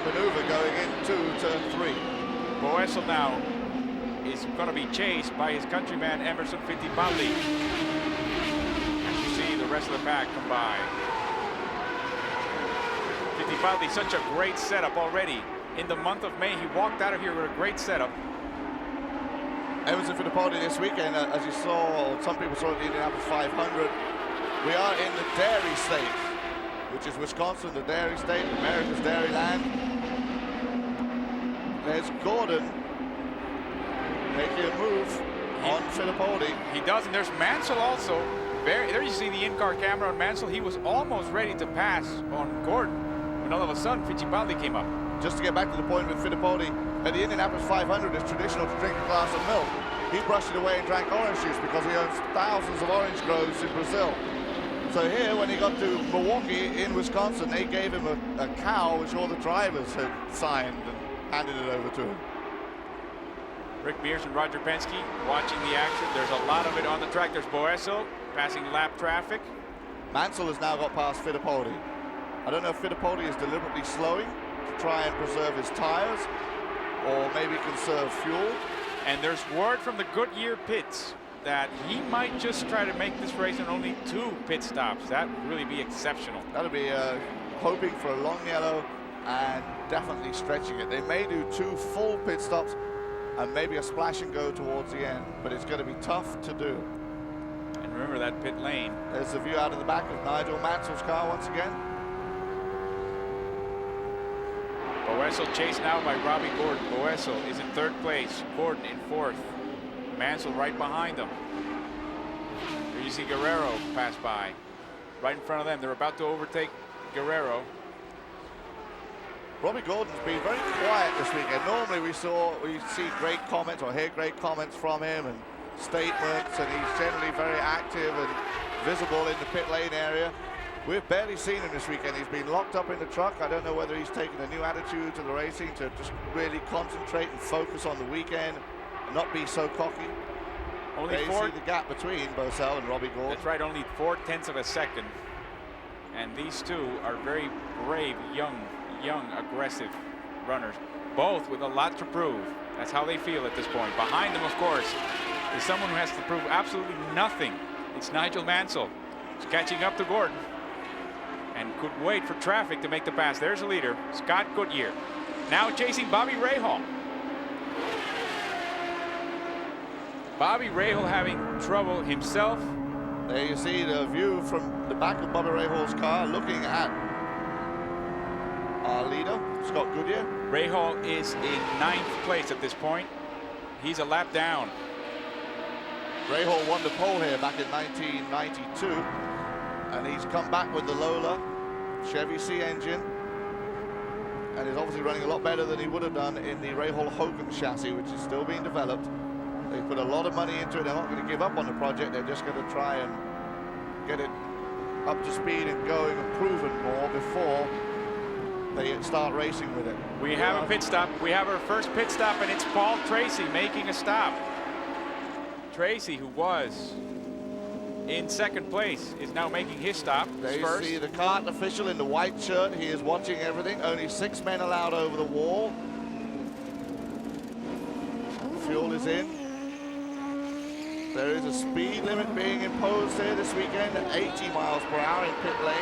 maneuver going into turn 3. Boesel now is going to be chased by his countryman Emerson Fittipaldi. As you see the rest of the pack come by. Fittipaldi, such a great setup already. In the month of May, he walked out of here with a great setup. Emerson Fittipaldi this weekend, as you saw, or some people saw at the Indianapolis 500, we are in the dairy state, which is Wisconsin, the dairy state, America's dairy land. There's Gordon making a move on Fittipaldi. He does, and there's Mansell also. There you see the in-car camera on Mansell. He was almost ready to pass on Gordon when all of a sudden Fittipaldi came up. Just to get back to the point with Fittipaldi, at the Indianapolis 500, it's traditional to drink a glass of milk. He brushed it away and drank orange juice because he owns thousands of orange groves in Brazil. So here, when he got to Milwaukee in Wisconsin, they gave him a cow which all the drivers had signed and handed it over to him. Rick Mears and Roger Penske watching the action. There's a lot of it on the track. There's Boesel passing lap traffic. Mansell has now got past Fittipaldi. I don't know if Fittipaldi is deliberately slowing to try and preserve his tires or maybe conserve fuel. And there's word from the Goodyear pits that he might just try to make this race in only 2 pit stops. That would really be exceptional. That would be hoping for a long yellow and definitely stretching it. They may do 2 full pit stops and maybe a splash and go towards the end, but it's going to be tough to do. And remember that pit lane. There's the view out of the back of Nigel Mansell's car once again. Boesel chased now by Robbie Gordon. Boesel is in 3rd place. Gordon in 4th. Mansell right behind them. There you see Guerrero pass by. Right in front of them. They're about to overtake Guerrero. Robbie Gordon's been very quiet this weekend. Normally we see great comments or hear great comments from him and statements, and he's generally very active and visible in the pit lane area. We've barely seen him this weekend. He's been locked up in the truck. I don't know whether he's taken a new attitude to the racing to just really concentrate and focus on the weekend and not be so cocky. Only you 4. see the gap between Boesel and Robbie Gordon. That's right, only 0.4 of a second. And these two are very brave, young, aggressive runners, both with a lot to prove. That's how they feel at this point. Behind them, of course, is someone who has to prove absolutely nothing. It's Nigel Mansell. He's catching up to Gordon and could wait for traffic to make the pass. There's the leader, Scott Goodyear. Now chasing Bobby Rahal. Bobby Rahal having trouble himself. There you see the view from the back of Bobby Rahal's car, looking at our leader, Scott Goodyear. Rahal is in 9th place at this point. He's a lap down. Rahal won the pole here back in 1992, and he's come back with the Lola Chevy C engine, and is obviously running a lot better than he would have done in the Rahal Hogan chassis, which is still being developed. They put a lot of money into it. They're not going to give up on the project. They're just going to try and get it up to speed and going and proven more before they start racing with it. We have a pit stop. We have our first pit stop, and it's Paul Tracy making a stop. Tracy, who was in 2nd place, is now making his stop. There you see the kart official in the white shirt. He is watching everything. Only 6 men allowed over the wall. Fuel is in. There is a speed limit being imposed here this weekend at 80 miles per hour in pit lane.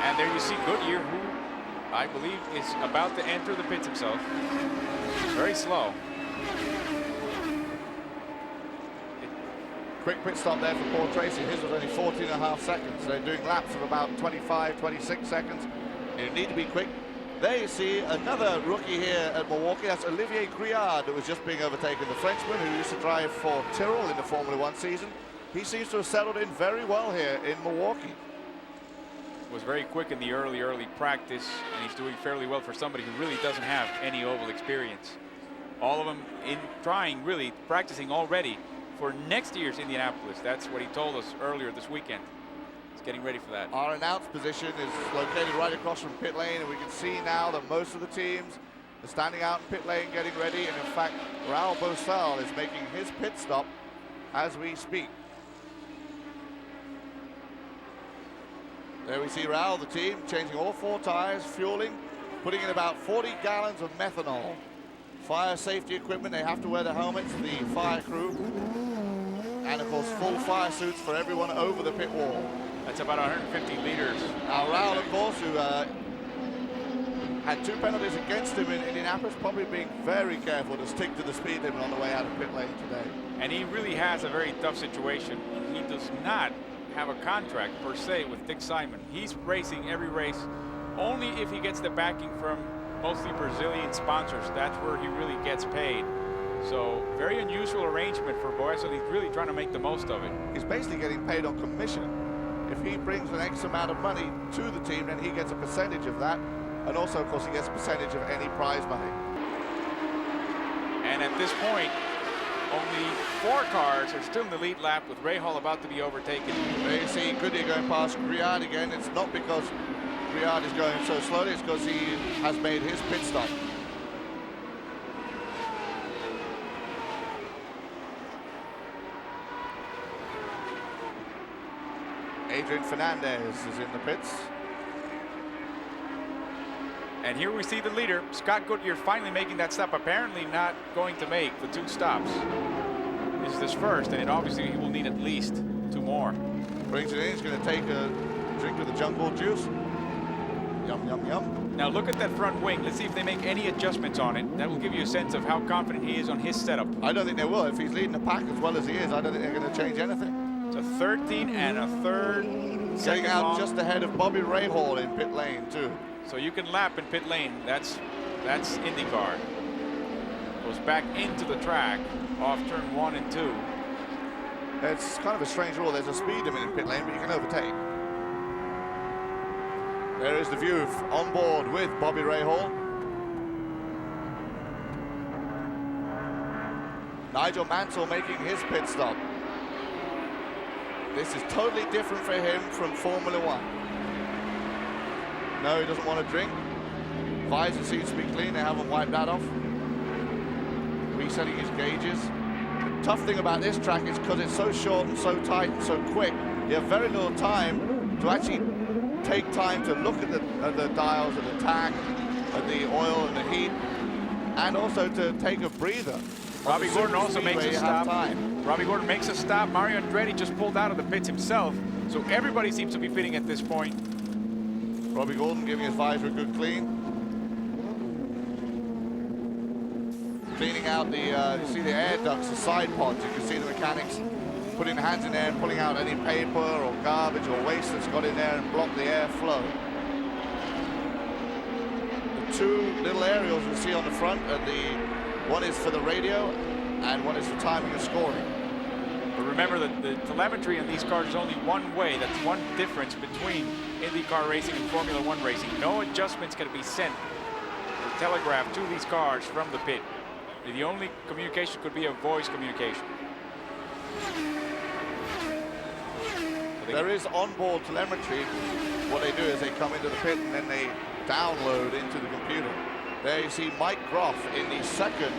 And there you see Goodyear, who I believe is about to enter the pits himself. Very slow. Quick pit stop there for Paul Tracy. His was only 14.5 seconds. They're doing laps of about 25, 26 seconds. You need to be quick. There you see another rookie here at Milwaukee. That's Olivier Griard, who was just being overtaken. The Frenchman who used to drive for Tyrrell in the Formula One season. He seems to have settled in very well here in Milwaukee. Was very quick in the early practice, and he's doing fairly well for somebody who really doesn't have any oval experience. All of them in trying, really practicing already for next year's Indianapolis. That's what he told us earlier this weekend. He's getting ready for that. Our announce position is located right across from pit lane, and we can see now that most of the teams are standing out in pit lane getting ready, and in fact Raul Bosal is making his pit stop as we speak. There we see Raul, the team, changing all 4 tires, fueling, putting in about 40 gallons of methanol. Fire safety equipment, they have to wear the helmets, the fire crew, and of course full fire suits for everyone over the pit wall. That's about 150 liters. Now Raul, of course, who had 2 penalties against him in Indianapolis, probably being very careful to stick to the speed limit on the way out of pit lane today. And he really has a very tough situation. He does not have a contract per se with Dick Simon. He's racing every race only if he gets the backing from mostly Brazilian sponsors. That's where he really gets paid. So very unusual arrangement for Boyce. He's really trying to make the most of it. He's basically getting paid on commission. If he brings an X amount of money to the team, then he gets a percentage of that. And also, of course, he gets a percentage of any prize money. And at this point, only 4 cars are still in the lead lap, with Rahal about to be overtaken. There you see Goodyear going past Griard again. It's not because Griard is going so slowly, it's because he has made his pit stop. Adrian Fernandez is in the pits. And here we see the leader, Scott Goodyear, finally making that stop. Apparently not going to make the 2 stops. This is his first, and obviously he will need at least 2 more. Brings it in, he's going to take a drink of the jungle juice. Yum, yum, yum. Now look at that front wing. Let's see if they make any adjustments on it. That will give you a sense of how confident he is on his setup. I don't think they will. If he's leading the pack as well as he is, I don't think they're going to change anything. It's a 13 and a third. Getting out just ahead of Bobby Rahal in pit lane too. So you can lap in pit lane. That's IndyCar. Goes back into the track off turn 1 and 2. It's kind of a strange rule. There's a speed limit in pit lane, but you can overtake. There is the view on board with Bobby Rahal. Nigel Mansell making his pit stop. This is totally different for him from Formula One. No, he doesn't want to drink. Visor seems to be clean. They haven't wiped that off. Resetting his gauges. The tough thing about this track is because it's so short and so tight and so quick, you have very little time to actually take time to look at the dials of the tank, at the oil and the heat, and also to take a breather. Robbie the Gordon super also makes speedway, a you have stop. time. Robbie Gordon makes a stop. Mario Andretti just pulled out of the pits himself. So everybody seems to be pitting at this point. Robbie Gordon giving his visor a good clean. Cleaning out the, you see the air ducts, the side pods. You can see the mechanics putting their hands in there and pulling out any paper or garbage or waste that's got in there and block the airflow. The two little aerials you see on the front, one is for the radio and one is for timing and scoring. But remember that the telemetry in these cars is only one way. That's one difference between IndyCar racing and Formula One racing. No adjustments can be sent or telegraphed to these cars from the pit. The only communication could be a voice communication. There is onboard telemetry. What they do is they come into the pit and then they download into the computer. There you see Mike Groff in the second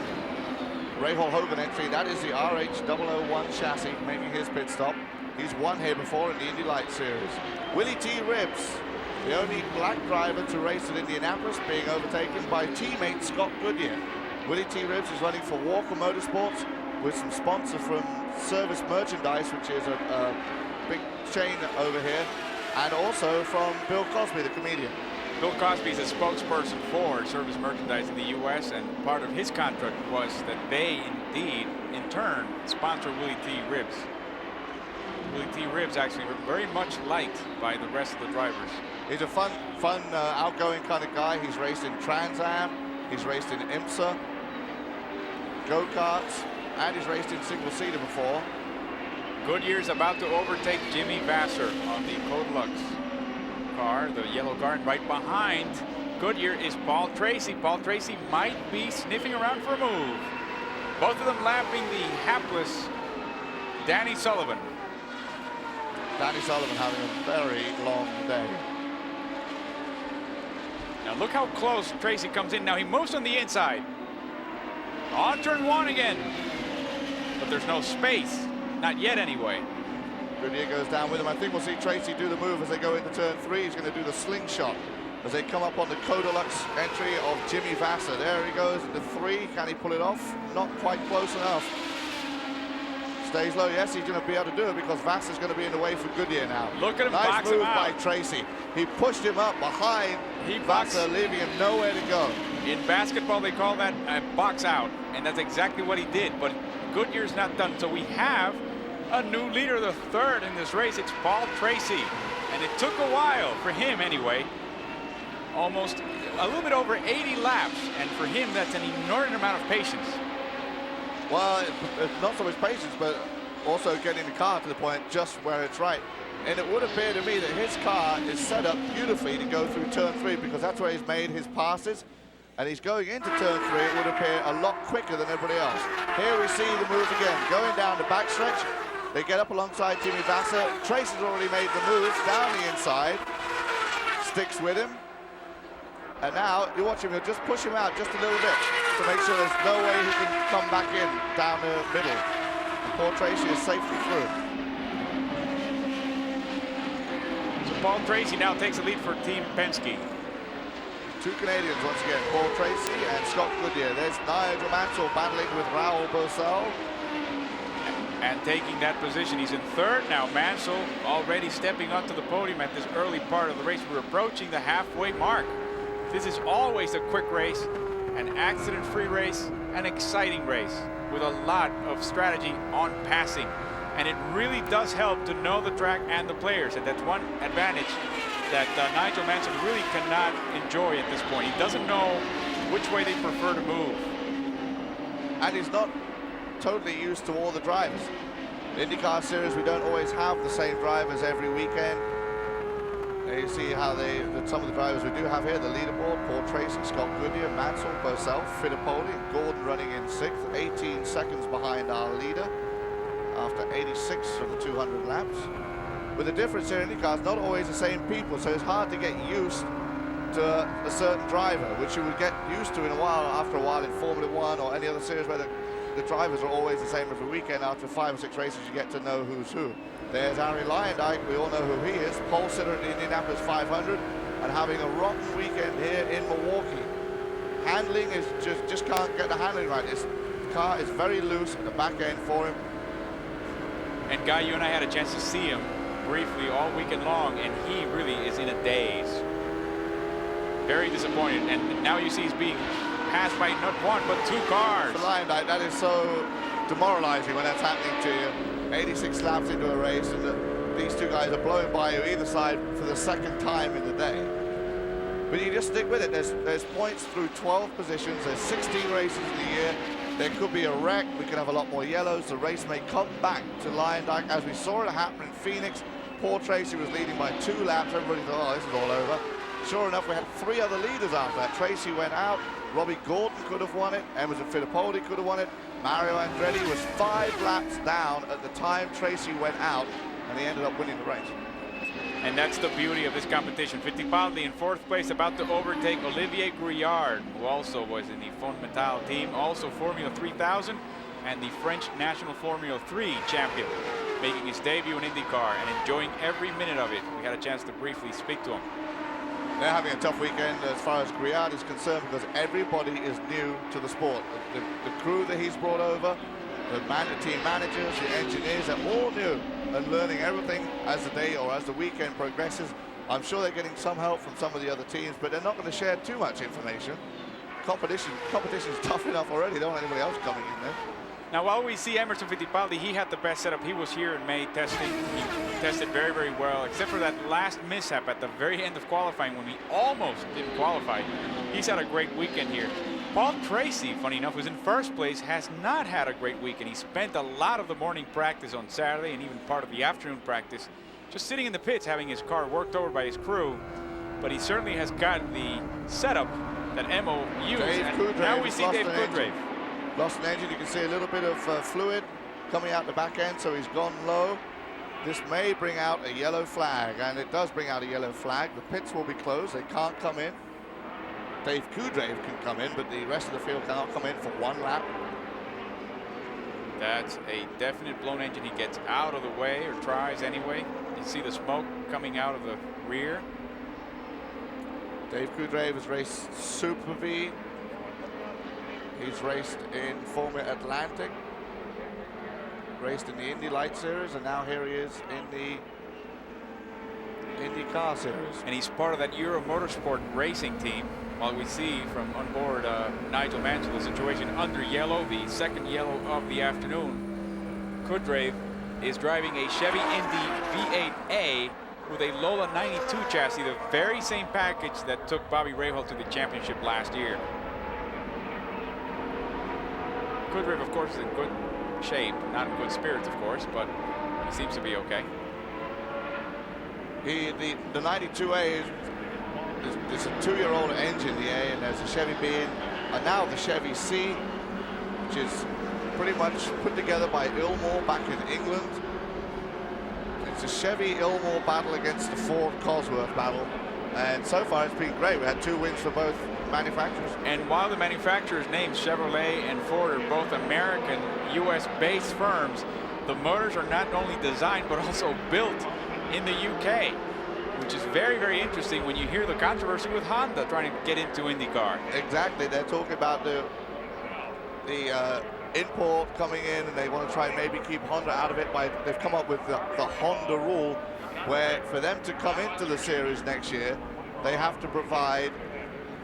Rahal Hogan entry. That is the RH001 chassis making his pit stop. He's won here before in the Indy Light Series. Willie T. Ribbs, the only black driver to race at Indianapolis, being overtaken by teammate Scott Goodyear. Willie T. Ribbs is running for Walker Motorsports with some sponsor from Service Merchandise, which is a big chain over here, and also from Bill Cosby, the comedian. Bill Cosby is a spokesperson for Service Merchandise in the U.S., and part of his contract was that they indeed, in turn, sponsor Willie T. Ribbs. Willie T. Ribbs actually very much liked by the rest of the drivers. He's a fun, outgoing kind of guy. He's raced in Trans Am, he's raced in IMSA, go-karts, and he's raced in single-seater before. Goodyear's about to overtake Jimmy Vasser on the Codilux car, the yellow car, and right behind Goodyear is Paul Tracy. Paul Tracy might be sniffing around for a move. Both of them lapping the hapless Danny Sullivan. Danny Sullivan having a very long day. Now look how close Tracy comes in. Now he moves on the inside. On turn one again. But there's no space. Not yet anyway. Goodyear goes down with him. I think we'll see Tracy do the move as they go into turn three. He's going to do the slingshot as they come up on the Codilux entry of Jimmy Vasser. There he goes into three. Can he pull it off? Not quite close enough. Stays low. Yes, he's going to be able to do it because Vasser's going to be in the way for Goodyear now. Look at him nice box move him out. by Tracy. He pushed him up behind Vasser, leaving him nowhere to go. In basketball, they call that a box out, and that's exactly what he did. But Goodyear's not done. So we have a new leader, the third in this race. It's Paul Tracy, and it took a while for him anyway. Almost a little bit over 80 laps, and for him that's an inordinate amount of patience. Well, it's not so much patience, but also getting the car to the point just where it's right. And it would appear to me that his car is set up beautifully to go through turn three because that's where he's made his passes. And he's going into turn three, it would appear a lot quicker than everybody else. Here we see the move again, going down the backstretch. They get up alongside Jimmy Vasser. Tracy's already made the move down the inside. Sticks with him. And now you watch him, he'll just push him out just a little bit to make sure there's no way he can come back in down the middle. And Paul Tracy is safely through. So Paul Tracy now takes the lead for Team Penske. Two Canadians once again, Paul Tracy and Scott Goodyear. There's Nigel Mansell battling with Raoul Boesel. And taking that position, he's in third now. Mansell already stepping onto the podium at this early part of the race. We're approaching the halfway mark. This is always a quick race, an accident-free race, an exciting race with a lot of strategy on passing. And it really does help to know the track and the players. And that's one advantage that Nigel Mansell really cannot enjoy at this point. He doesn't know which way they prefer to move. And he's not totally used to all the drivers. The IndyCar series, we don't always have the same drivers every weekend. There you see how some of the drivers we do have here, the leaderboard, Paul Tracy, Scott Goodyear, Mansell, Boesel, Fittipaldi, and Gordon running in sixth, 18 seconds behind our leader after 86 of the 200 laps. With the difference here in IndyCar, it's not always the same people, so it's hard to get used to a certain driver, which you would get used to after a while in Formula One or any other series where the drivers are always the same every weekend. After 5 or 6 races, you get to know who's who. There's Arie Luyendyk, we all know who he is, pole sitter at the Indianapolis 500 and having a rotten weekend here in Milwaukee. Handling is just can't get the handling right. It's car is very loose at the back end for him. And Guy, you and I had a chance to see him briefly all weekend long, and he really is in a daze. Very disappointed, and now you see he's being passed by not one but two cars. For Lion Dyke, that is so demoralizing when that's happening to you. 86 laps into a race, and these two guys are blowing by you either side for the second time in the day. But you just stick with it. There's points through 12 positions. There's 16 races in the year. There could be a wreck. We could have a lot more yellows. The race may come back to Lion Dyke, as we saw it happen in Phoenix. Poor Tracy was leading by 2 laps. Everybody thought, oh, this is all over. Sure enough, we had 3 other leaders after that. Tracy went out. Robbie Gordon could have won it. Emerson Fittipaldi could have won it. Mario Andretti was 5 laps down at the time Tracy went out, and he ended up winning the race. And that's the beauty of this competition. Fittipaldi in 4th place, about to overtake Olivier Grouillard, who also was in the Fonmetal team, also Formula 3000, and the French National Formula 3 champion, making his debut in IndyCar and enjoying every minute of it. We had a chance to briefly speak to him. They're having a tough weekend as far as Grouillard is concerned, because everybody is new to the sport. The crew that he's brought over, the team managers, the engineers, are all new and learning everything as the day or as the weekend progresses. I'm sure they're getting some help from some of the other teams, but they're not going to share too much information. Competition's tough enough already. They don't want anybody else coming in there. Now, while we see Emerson Fittipaldi, he had the best setup. He was here in May testing. He tested very, very well, except for that last mishap at the very end of qualifying when we almost didn't qualify. He's had a great weekend here. Paul Tracy, funny enough, who's in 1st place, has not had a great weekend. He spent a lot of the morning practice on Saturday and even part of the afternoon practice just sitting in the pits having his car worked over by his crew. But he certainly has gotten the setup that Emo used. And now we see Dave Coudrave. Lost an engine. You can see a little bit of fluid coming out the back end, so he's gone low. This may bring out a yellow flag, and it does bring out a yellow flag. The pits will be closed. They can't come in. Dave Coudrave can come in, but the rest of the field cannot come in for 1 lap. That's a definite blown engine. He gets out of the way, or tries anyway. You see the smoke coming out of the rear. Dave Coudrave has raced Super V. He's raced in Formula Atlantic, raced in the Indy Light Series, and now here he is in the IndyCar Series. And he's part of that Euro Motorsport racing team. While we see from on board Nigel Mansell the situation under yellow, the 2nd yellow of the afternoon. Coudrave is driving a Chevy Indy V8A with a Lola 92 chassis, the very same package that took Bobby Rahal to the championship last year. Coudrave, of course, is in good shape, not in good spirits, of course, but he seems to be okay. The 92A is a 2-year-old engine, the A, and there's a Chevy B, and now the Chevy C, which is pretty much put together by Ilmore back in England. It's a Chevy Ilmore battle against the Ford Cosworth battle, and so far it's been great. We had 2 wins for both manufacturers. And while the manufacturers' names Chevrolet and Ford are both American, U.S.-based firms, the motors are not only designed but also built in the UK, which is very, very interesting when you hear the controversy with Honda trying to get into IndyCar. Exactly. They're talking about the import coming in, and they want to try and maybe keep Honda out of it. They've come up with the Honda rule, where for them to come into the series next year, they have to provide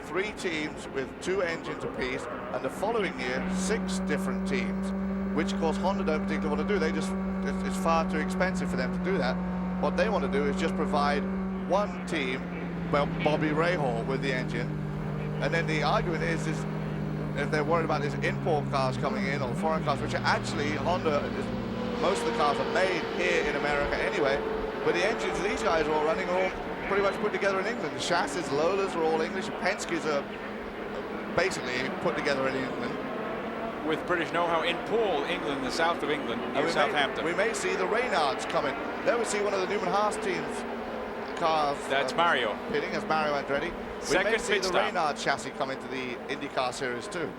3 teams with 2 engines apiece, and the following year 6 different teams, which of course Honda don't particularly want to do. It's far too expensive for them to do that. What they want to do is just provide 1 team, well, Bobby Rahal with the engine, and then the argument is if they're worried about these import cars coming in, or foreign cars, which are actually Honda, most of the cars are made here in America anyway, but the engines these guys are all running are all pretty much put together in England. The chassis, Lolas are all English. Penske's are basically put together in England. With British know-how in Poole, England, the south of England, near Southampton. We may see the Reynards coming. There we see one of the Newman Haas team's cars. That's Mario. Pitting as Mario Andretti. Second we may see pit the stop. Reynard chassis come into the IndyCar Series too.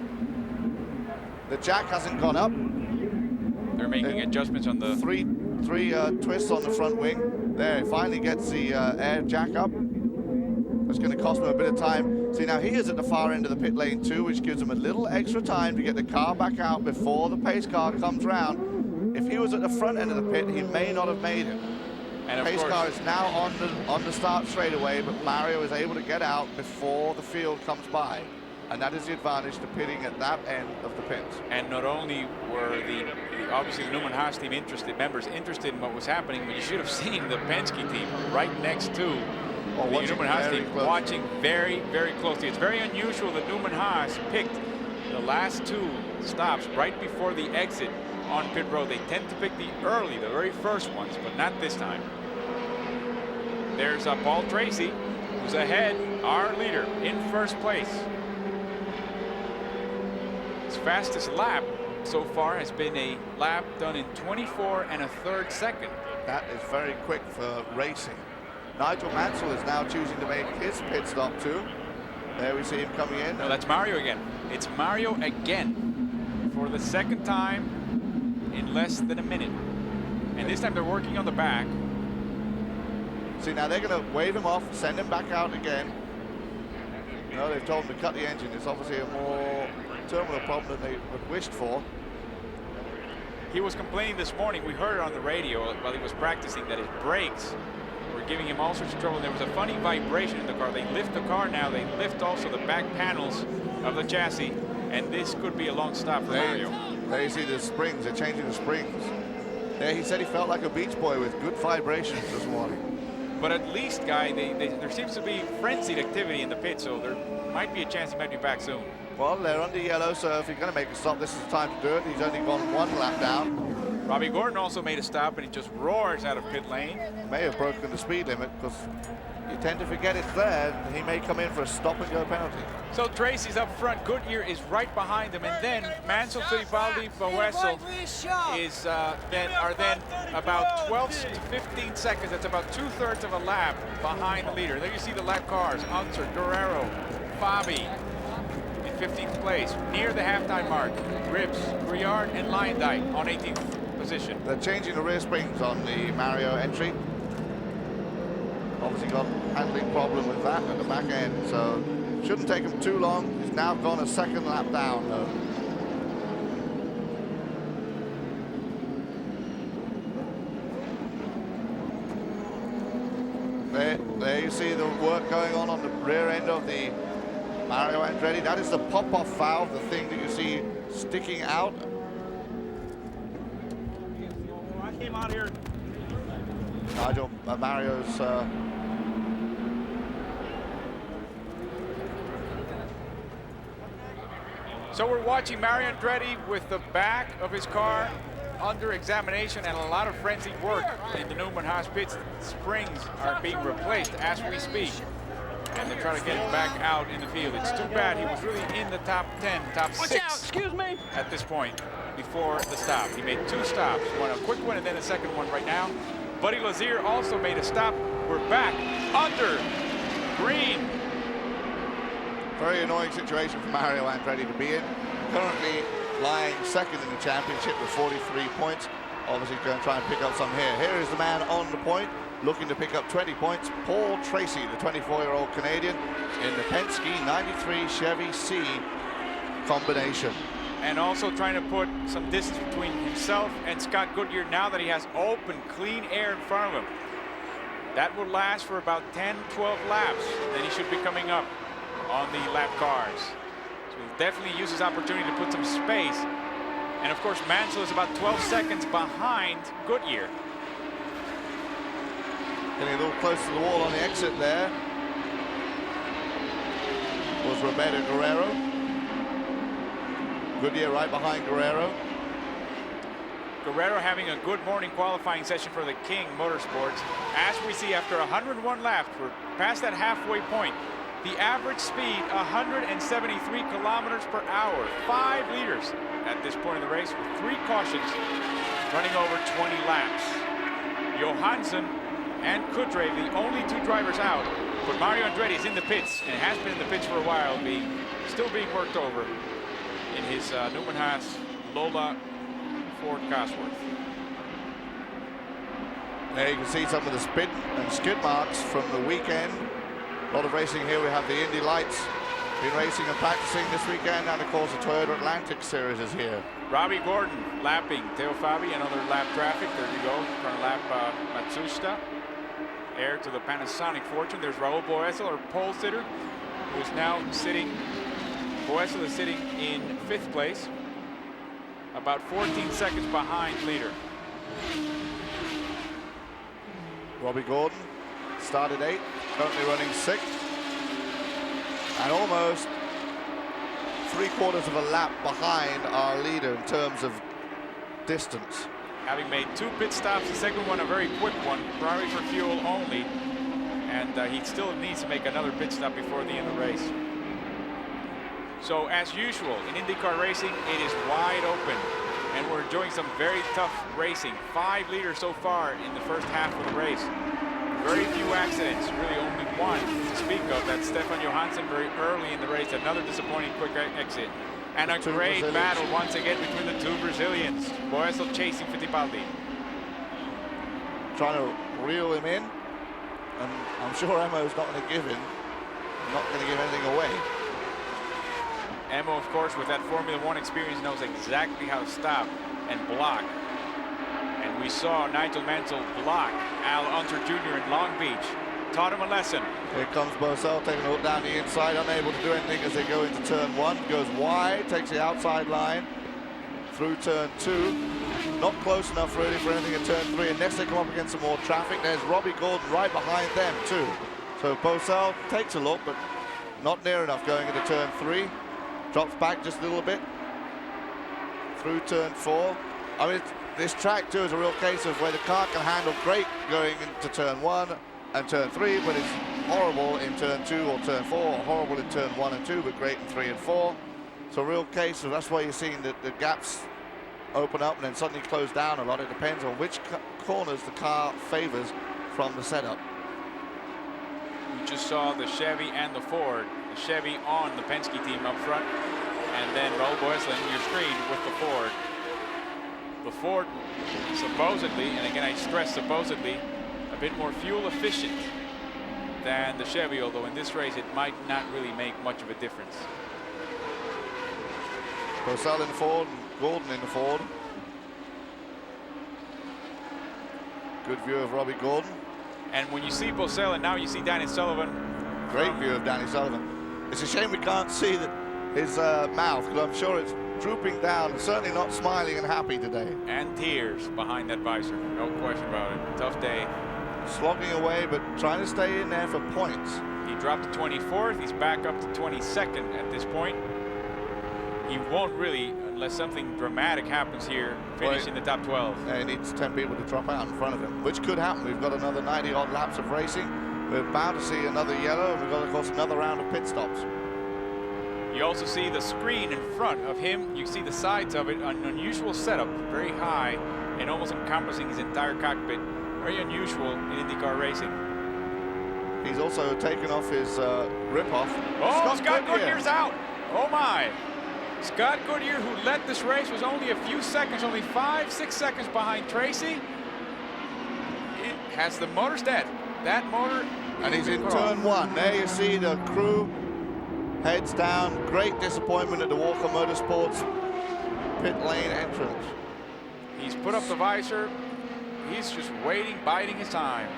The jack hasn't gone up. They're making adjustments on the... Three twists on the front wing. There, it finally gets the air jack up. That's going to cost him a bit of time. See, now he is at the far end of the pit lane too, which gives him a little extra time to get the car back out before the pace car comes round. If he was at the front end of the pit, he may not have made it. And Pace car is now on the start straight away, but Mario is able to get out before the field comes by. And that is the advantage to pitting at that end of the pits. And not only were obviously the Newman Haas team members interested in what was happening, but you should have seen the Penske team right next to the Newman Haas team watching very, very closely. It's very unusual that Newman Haas picked the last two stops right before the exit on pit road. They tend to pick the very first ones, but not this time. There's Paul Tracy, who's ahead, our leader, in first place. His fastest lap so far has been a lap done in 24 1/3 seconds. That is very quick for racing. Nigel Mansell is now choosing to make his pit stop too. There we see him coming in. No, that's Mario again. It's Mario again for the second time in less than a minute. And this time they're working on the back. See, now they're going to wave him off, send him back out again. No, they've told him to cut the engine. It's obviously a more terminal problem than they had wished for. He was complaining this morning, we heard it on the radio while he was practicing, that his brakes were giving him all sorts of trouble. There was a funny vibration in the car. They lift the car now, they lift also the back panels of the chassis, and this could be a long stop for Mario. There you see the springs, they're changing the springs. There he said he felt like a beach boy with good vibrations this morning. But at least, Guy, there seems to be frenzied activity in the pit, so there might be a chance he might be back soon. Well, they're under yellow, so if he's going to make a stop, this is the time to do it. He's only gone one lap down. Robbie Gordon also made a stop, and he just roars out of pit lane. May have broken the speed limit because you tend to forget it's there. He may come in for a stop-and-go penalty. So Tracy's up front. Goodyear is right behind him, and then Mansell, Fittipaldi, Boesel are then about 12 to 15 seconds. That's about 2/3 of a lap behind the leader. There you see the lap cars: Unser, Guerrero, Fabi in 15th place. Near the halftime mark, Ribbs, Briard, and Lyondike on 18th position. They're changing the rear springs on the Mario entry. Obviously got a handling problem with that at the back end, so shouldn't take him too long. He's now gone a second lap down, though. There you see the work going on the rear end of the Mario Andretti. That is the pop-off valve, the thing that you see sticking out. I came out here. Nigel, Mario's So we're watching Mario Andretti with the back of his car under examination and a lot of frenzied work in the Newman Haas pits. Springs are being replaced as we speak, and they're trying to get him back out in the field. It's too bad. He was really in the top 10, top 6 Excuse me. at this point before the stop. He made 2 stops, one a quick one and then a second one right now. Buddy Lazier also made a stop. We're back under green. very annoying situation for Mario Andretti to be in. Currently lying second in the championship with 43 points. Obviously going to try and pick up some here. Here is the man on the point, looking to pick up 20 points. Paul Tracy, the 24-year-old Canadian, in the Penske 93 Chevy C combination. And also trying to put some distance between himself and Scott Goodyear now that he has open, clean air in front of him. That will last for about 10, 12 laps. Then he should be coming up on the lap cars. So he'll definitely use his opportunity to put some space. And of course, Mansell is about 12 seconds behind Goodyear. Getting a little close to the wall on the exit there was Roberto Guerrero. Goodyear right behind Guerrero. Guerrero having a good morning qualifying session for the King Motorsports. As we see, after 101 laps, we're past that halfway point. The average speed, 173 kilometers per hour. 5 leaders at this point in the race with 3 cautions running over 20 laps. Johansson and Kudre, the only 2 drivers out. But Mario Andretti is in the pits and has been in the pits for a while, still being worked over in his Newman Haas Lola Ford Cosworth. There you can see some of the spin and skid marks from the weekend. A lot of racing here. We have the Indy Lights been racing and practicing this weekend, and of course the Toyota Atlantic Series is here. Robbie Gordon lapping Teo Fabi, another lap traffic. There you go, trying to lap Matsushita, heir to the Panasonic fortune. There's Raul Boesel, our pole sitter, who's now sitting. Boesel is sitting in 5th place, about 14 seconds behind leader. Robbie Gordon started 8th, currently running 6th, and almost 3/4 of a lap behind our leader in terms of distance. Having made 2 pit stops, the second one a very quick one, probably for fuel only, and he still needs to make another pit stop before the end of the race. So as usual in IndyCar racing, it is wide open, and we're enjoying some very tough racing. 5 leaders so far in the first half of the race. Very few accidents, really only one to speak of. That's Stefan Johansson very early in the race. Another disappointing quick exit. And a great battle once again between the 2 Brazilians. Boesel chasing Fittipaldi. Trying to reel him in, and I'm sure Emo's not going to give him, not going to give anything away. Emo, of course, with that Formula 1 experience, knows exactly how to stop and block. And we saw Nigel Mansell block Al Unser Jr. in Long Beach. Taught him a lesson. Here comes Boesel taking a look down the inside, unable to do anything as they go into turn 1. Goes wide, takes the outside line through turn 2. Not close enough really for anything in turn 3 unless they come up against some more traffic. There's Robbie Gordon right behind them too. So Boesel takes a look, but not near enough going into turn 3. Drops back just a little bit through turn 4. I mean, this track too is a real case of where the car can handle great going into turn 1 and turn 3, but it's horrible in turn 2 or turn 4, or horrible in turn 1 and 2, but great in 3 and 4. So a real case of, that's why you're seeing the gaps open up and then suddenly close down a lot. It depends on which corners the car favors from the setup. We just saw the Chevy and the Ford. The Chevy on the Penske team up front, and then Raul Boesel on your screen with the Ford. The Ford supposedly, and again I stress supposedly, a bit more fuel efficient than the Chevy, although in this race it might not really make much of a difference. Boesel in the Ford and Gordon in the Ford. Good view of Robbie Gordon. And when you see Boesel and now you see Danny Sullivan. Great view of Danny Sullivan. It's a shame we can't see his mouth, because I'm sure it's drooping down and certainly not smiling and happy today. And tears behind that visor, no question about it. Tough day. Slogging away, but trying to stay in there for points. He dropped to 24th. He's back up to 22nd at this point. He won't really, unless something dramatic happens here, finish in the top 12. Yeah, he needs 10 people to drop out in front of him, which could happen. We've got another 90-odd laps of racing. We're bound to see another yellow, and we've got, of course, another round of pit stops. You also see the screen in front of him. You see the sides of it, an unusual setup, very high and almost encompassing his entire cockpit. Very unusual in IndyCar racing. He's also taken off his rip-off. Oh, Scott Goodyear's out. Oh my. Scott Goodyear, who led this race, was only a few seconds, only 5-6 seconds behind Tracy. It has the motor's dead. That motor. And he's in turn 1. There you see the crew heads down. Great disappointment at the Walker Motorsports pit lane entrance. He's put up the visor. He's just waiting, biding his time.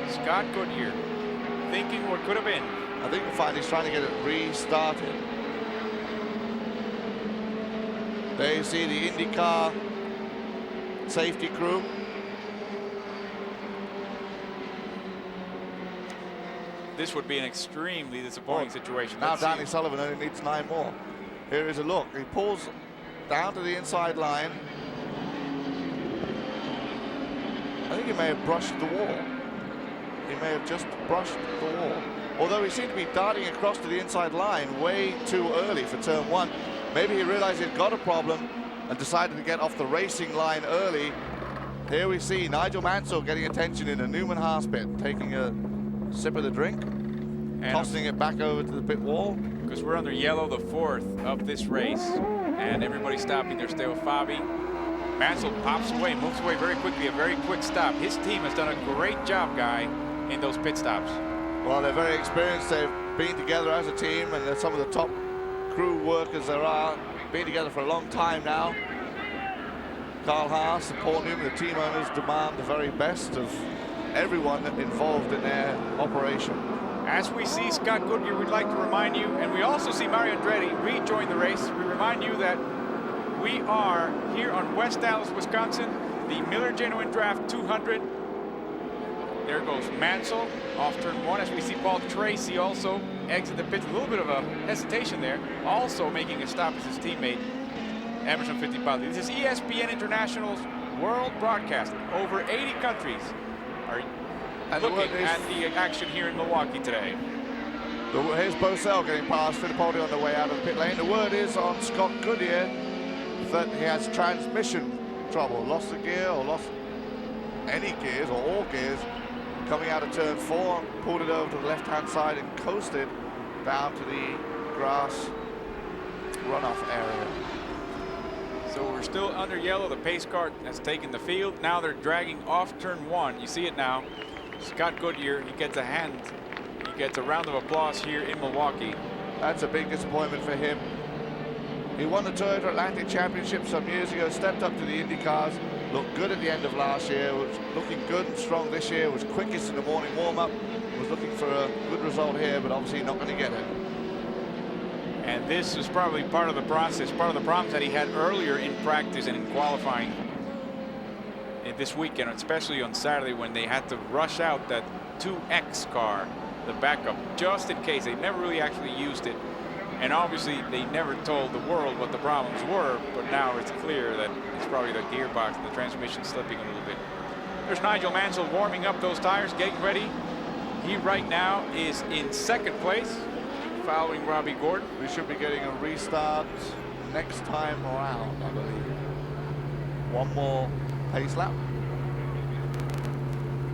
Scott Goodyear, thinking what could have been. I think we'll find he's trying to get it restarted. There you see the IndyCar safety crew. This would be an extremely disappointing situation. Now Let's Danny see. Sullivan only needs 9 more. Here is a look. He pulls down to the inside line. I think he may have brushed the wall. He may have just brushed the wall. Although he seemed to be darting across to the inside line way too early for turn 1. Maybe he realized he'd got a problem and decided to get off the racing line early. Here we see Nigel Mansell getting attention in a Newman Haas pit, taking a sip of the drink, and tossing it back over to the pit wall. Because we're under yellow, the 4th of this race, and everybody's stopping. There's Teo Fabi. Mansell pops away, moves away very quickly, a very quick stop. His team has done a great job, Guy, in those pit stops. Well, they're very experienced. They've been together as a team, and they're some of the top crew workers there are. Been together for a long time now. Carl Haas and Paul Newman, the team owners, demand the very best of everyone involved in their operation. As we see Scott Goodyear, we'd like to remind you, and we also see Mario Andretti rejoin the race. We remind you that we are here on West Dallas, Wisconsin, the Miller Genuine Draft 200. There goes Mansell off turn 1, as we see Paul Tracy also exit the pits. A little bit of a hesitation there, also making a stop as his teammate Emerson Fittipaldi. This is ESPN International's world broadcast. Over 80 countries are looking at the action here in Milwaukee today. Here's Bosell getting past Fittipaldi on the way out of the pit lane. The word is on Scott Goodyear that he has transmission trouble. Lost the gear or lost any gears or all gears coming out of turn 4. Pulled it over to the left-hand side and coasted down to the grass runoff area. So we're still under yellow. The pace car has taken the field. Now they're dragging off turn 1. You see it now. Scott Goodyear, he gets a hand. He gets a round of applause here in Milwaukee. That's a big disappointment for him. He won the Toyota Atlantic Championship some years ago, stepped up to the IndyCars, looked good at the end of last year, was looking good and strong this year, was quickest in the morning warm-up, was looking for a good result here, but obviously not going to get it. And this is probably part of the process, part of the problems that he had earlier in practice and in qualifying this weekend, especially on Saturday when they had to rush out that 2X car, the backup, just in case. They never really actually used it. And obviously they never told the world what the problems were, but now it's clear that it's probably the gearbox and the transmission slipping a little bit. There's Nigel Mansell warming up those tires, getting ready. He right now is in 2nd place, following Robbie Gordon. We should be getting a restart next time around, I believe. One more pace lap.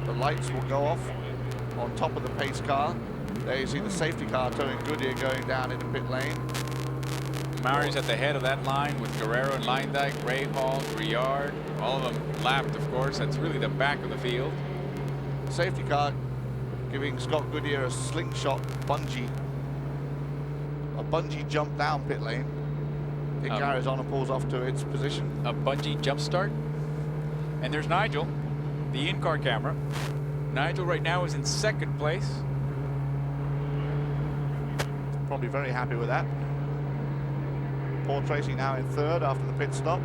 The lights will go off on top of the pace car. There you see the safety car towing Goodyear going down into pit lane. Mario's at the head of that line with Guerrero and Leindyke, Rahal, Briard, all of them lapped, of course. That's really the back of the field. Safety car giving Scott Goodyear a slingshot bungee jump down pit lane. It carries on and pulls off to its position. A bungee jump start. And there's Nigel, the in-car camera. Nigel right now is in 2nd place. Probably very happy with that. Paul Tracy now in 3rd after the pit stop.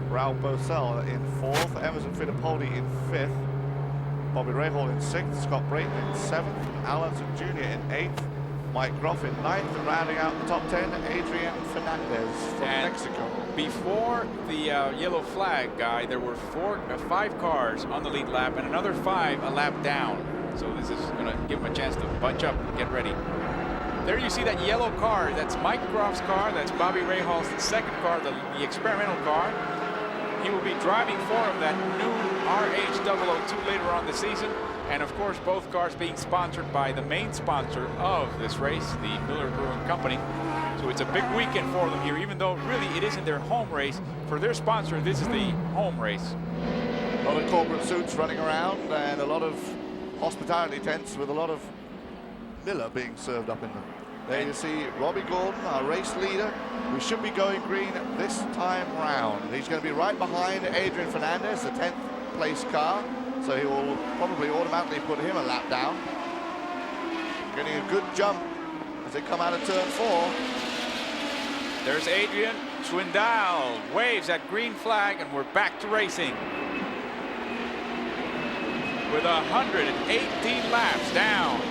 Raul Bosell in 4th. Emerson Fittipaldi in 5th. Bobby Rahal in 6th. Scott Brayton in 7th. Alonson Jr. in 8th. Mike Groff in 9th. And rounding out the top 10, Adrian Fernandez from Mexico. Before the yellow flag guy, there were 5 cars on the lead lap and another 5 a lap down. So this is going to give him a chance to bunch up and get ready. There you see that yellow car. That's Mike Groff's car. That's Bobby Rahal's 2nd car, the experimental car. He will be driving for him that new RH002 later on this season. And of course, both cars being sponsored by the main sponsor of this race, the Miller Brewing Company. So it's a big weekend for them here, even though really it isn't their home race. For their sponsor, this is the home race. A lot of corporate suits running around and a lot of hospitality tents with a lot of Miller being served up in them. There you see Robbie Gordon, our race leader, who should be going green this time round. He's going to be right behind Adrian Fernandez, the 10th place car, so he will probably automatically put him a lap down. Getting a good jump as they come out of turn 4. There's Adrian. Swindell waves that green flag, and we're back to racing. With 118 laps down.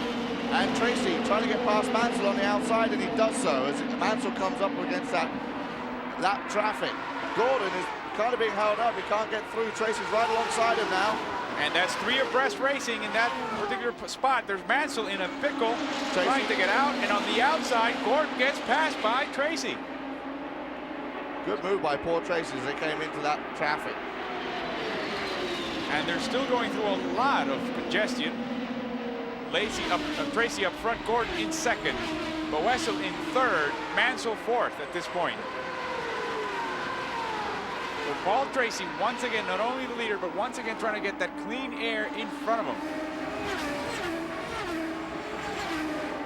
And Tracy trying to get past Mansell on the outside, and he does so as Mansell comes up against that lap traffic. Gordon is kind of being held up. He can't get through. Tracy's right alongside him now. And that's 3 abreast racing in that particular spot. There's Mansell in a pickle, trying to get out, and on the outside, Gordon gets passed by Tracy. Good move by Paul Tracy as they came into that traffic. And they're still going through a lot of congestion. Tracy up front, Gordon in 2nd, Boesel in 3rd, Mansell 4th at this point. So Paul Tracy once again, not only the leader, but once again trying to get that clean air in front of him.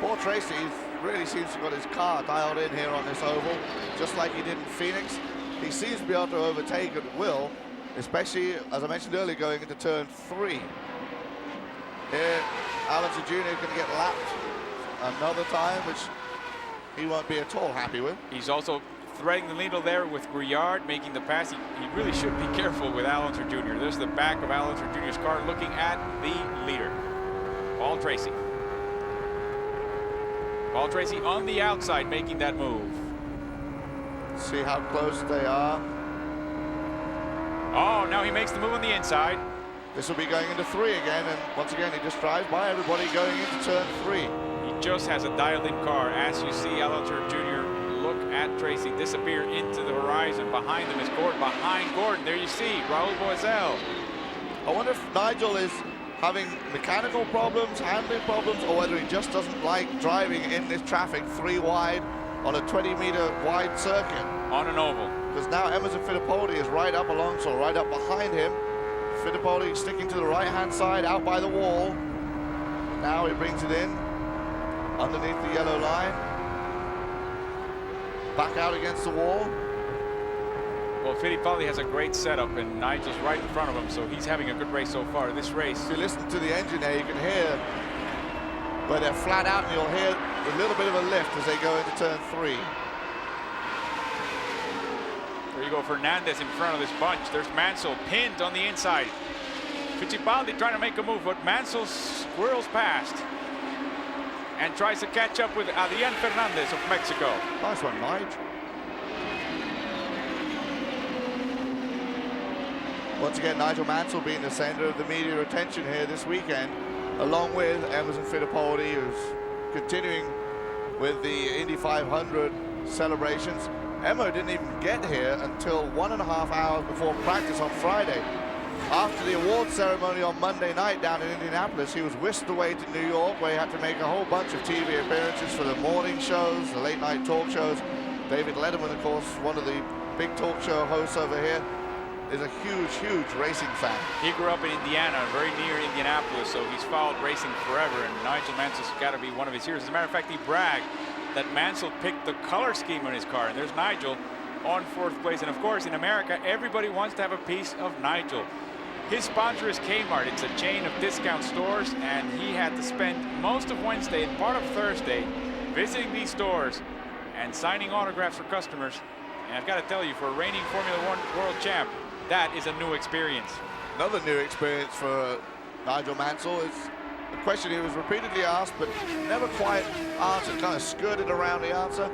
Poor Tracy really seems to have got his car dialed in here on this oval, just like he did in Phoenix. He seems to be able to overtake at will, especially, as I mentioned earlier, going into turn 3. Here, Alonso Jr. going to get lapped another time, which he won't be at all happy with. He's also threading the needle there with Grouillard making the pass. He really should be careful with Alonso Jr. There's the back of Alonso Jr.'s car looking at the leader, Paul Tracy. Paul Tracy on the outside making that move. See how close they are. Oh, now he makes the move on the inside. This will be going into 3 again, and once again, he just drives by everybody going into turn 3. He just has a dialed-in car. As you see Alonso Jr. look at Tracy disappear into the horizon. Behind them is Gordon. Behind Gordon, there you see Raul Boesel. I wonder if Nigel is having mechanical problems, handling problems, or whether he just doesn't like driving in this traffic 3 wide on a 20-meter wide circuit. On an oval. Because now Emerson Fittipaldi is right up Alonso, right up behind him. Fittipaldi sticking to the right-hand side, out by the wall. Now he brings it in, underneath the yellow line. Back out against the wall. Well, Fittipaldi has a great setup, and Nigel's right in front of him, so he's having a good race so far. This race. If you listen to the engine there, you can hear where they're flat out, and you'll hear a little bit of a lift as they go into turn 3. There you go, Fernandez in front of this bunch. There's Mansell pinned on the inside. Fittipaldi trying to make a move, but Mansell squirrels past and tries to catch up with Adrian Fernandez of Mexico. Nice one, Nigel. Once again, Nigel Mansell being the center of the media attention here this weekend, along with Emerson Fittipaldi, who's continuing with the Indy 500 celebrations. Emo didn't even get here until 1.5 hours before practice on Friday. After the award ceremony on Monday night down in Indianapolis, he was whisked away to New York, where he had to make a whole bunch of TV appearances for the morning shows, the late night talk shows. David Letterman, of course, one of the big talk show hosts over here, is a huge, huge racing fan. He grew up in Indiana, very near Indianapolis, so he's followed racing forever, and Nigel Mansell's got to be one of his heroes. As a matter of fact, he bragged that Mansell picked the color scheme on his car, and there's Nigel on 4th place. And of course, in America, everybody wants to have a piece of Nigel. His sponsor is Kmart. It's a chain of discount stores, and he had to spend most of Wednesday and part of Thursday visiting these stores and signing autographs for customers. And I've got to tell you, for a reigning Formula 1 world champ, that is a new experience. Another new experience for Nigel Mansell. It's a question he was repeatedly asked, but never quite answered, kind of skirted around the answer.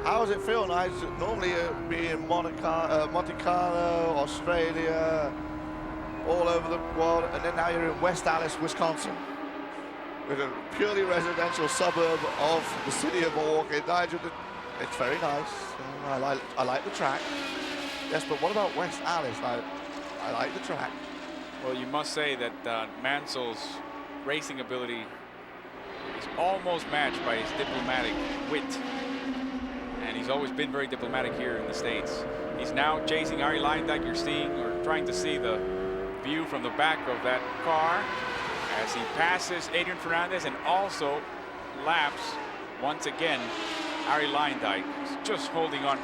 How does it feel, Nigel? Normally be in Monte Carlo, Australia, all over the world, and then now you're in West Allis, Wisconsin, with a purely residential suburb of the city of Milwaukee. Nigel, it's very nice. I like the track. Yes, but what about West Allis? I like the track. Well, you must say that Mansell's racing ability is almost matched by his diplomatic wit. And he's always been very diplomatic here in the States. He's now chasing Arie Luyendyk. You're seeing, or trying to see, the view from the back of that car as he passes Adrian Fernandez and also laps once again Arie Luyendyk. He's just holding on.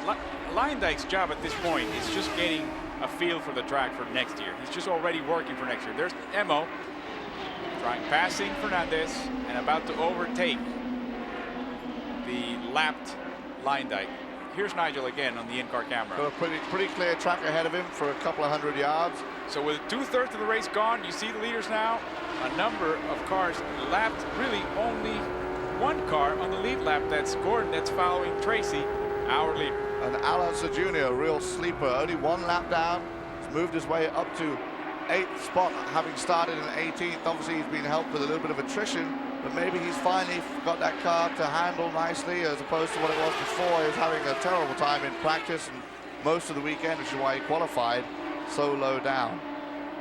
Luyendyk's job at this point is just getting a feel for the track for next year. He's just already working for next year. There's Emo passing Fernandez and about to overtake the lapped Luyendyk. Here's Nigel again on the in-car camera. Got a pretty clear track ahead of him for a couple of 100 yards. So with 2/3 of the race gone, you see the leaders now. A number of cars lapped, really only one car on the lead lap. That's Gordon, that's following Tracy, our leader. And Alonso Jr., a real sleeper, only 1 lap down. He's moved his way up to 8th spot, having started in 18th. Obviously, he's been helped with a little bit of attrition, but maybe he's finally got that car to handle nicely as opposed to what it was before. He was having a terrible time in practice and most of the weekend, which is why he qualified so low down.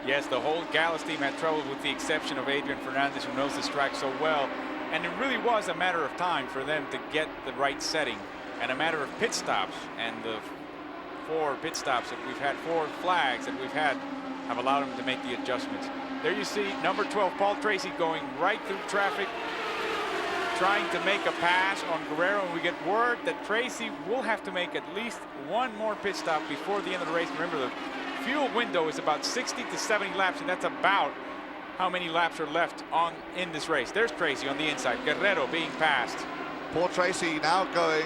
Yes, the whole Gallus team had trouble with the exception of Adrian Fernandez, who knows this track so well. And it really was a matter of time for them to get the right setting and a matter of pit stops. And the 4 pit stops that we've had, 4 flags that we've had, have allowed him to make the adjustments. There you see number 12, Paul Tracy, going right through traffic trying to make a pass on Guerrero, and we get word that Tracy will have to make at least one more pit stop before the end of the race. Remember, the fuel window is about 60 to 70 laps, and that's about how many laps are left in this race. There's Tracy on the inside. Guerrero being passed. Poor Tracy now going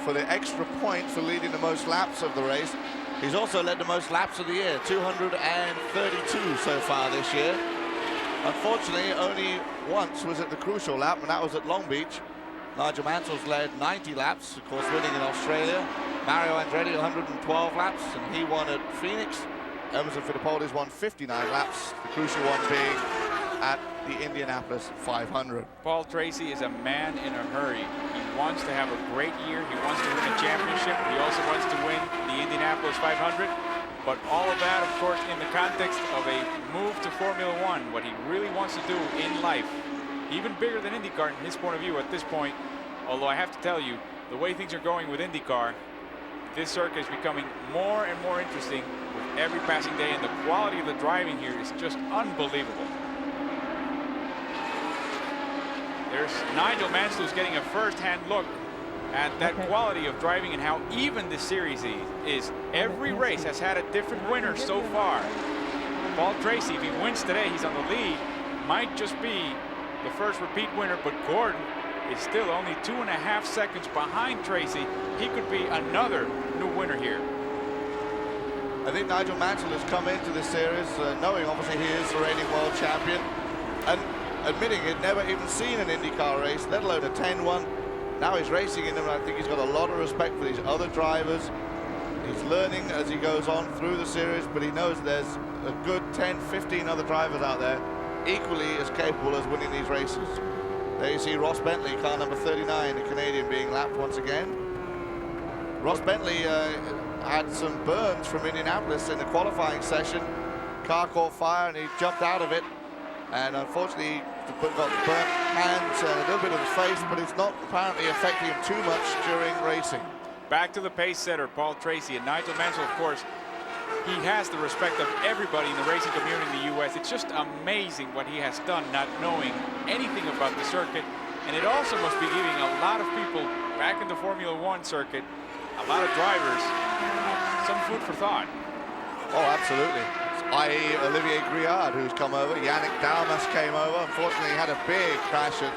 for the extra point for leading the most laps of the race. He's also led the most laps of the year, 232 so far this year. Unfortunately, only once was at the crucial lap, and that was at Long Beach. Nigel Mansell's led 90 laps, of course, winning in Australia. Mario Andretti 112 laps, and he won at Phoenix. Emerson Fittipaldi's won 59 laps, the crucial one being at the Indianapolis 500. Paul Tracy is a man in a hurry. He wants to have a great year. He wants to win a championship. He also wants to win the Indianapolis 500. But all of that, of course, in the context of a move to Formula One, what he really wants to do in life, even bigger than IndyCar in his point of view at this point. Although I have to tell you, the way things are going with IndyCar, this circuit is becoming more and more interesting with every passing day, and the quality of the driving here is just unbelievable. There's Nigel Mansell, who's getting a first-hand look at that quality of driving and how even this series is. Every race has had a different winner so far. Paul Tracy, if he wins today, he's on the lead. Might just be the first repeat winner, but Gordon is still only 2.5 seconds behind Tracy. He could be another new winner here. I think Nigel Mansell has come into this series knowing obviously he is the reigning world champion and admitting he'd never even seen an IndyCar race, let alone a 10-1. Now he's racing in them, and I think he's got a lot of respect for these other drivers. He's learning as he goes on through the series, but he knows there's a good 10, 15 other drivers out there equally as capable as winning these races. There you see Ross Bentley, car number 39, the Canadian, being lapped once again. Ross Bentley had some burns from Indianapolis in the qualifying session. Car caught fire and he jumped out of it, and unfortunately got burnt hands and a little bit of the face, but it's not apparently affecting him too much during racing. Back to the pace setter, Paul Tracy, and Nigel Mansell, of course, he has the respect of everybody in the racing community in the U.S. It's just amazing what he has done, not knowing anything about the circuit. And it also must be giving a lot of people back in the Formula One circuit, a lot of drivers, some food for thought. Oh, absolutely. I.e. Olivier Griard, who's come over. Yannick Dalmas came over. Unfortunately, he had a big crash at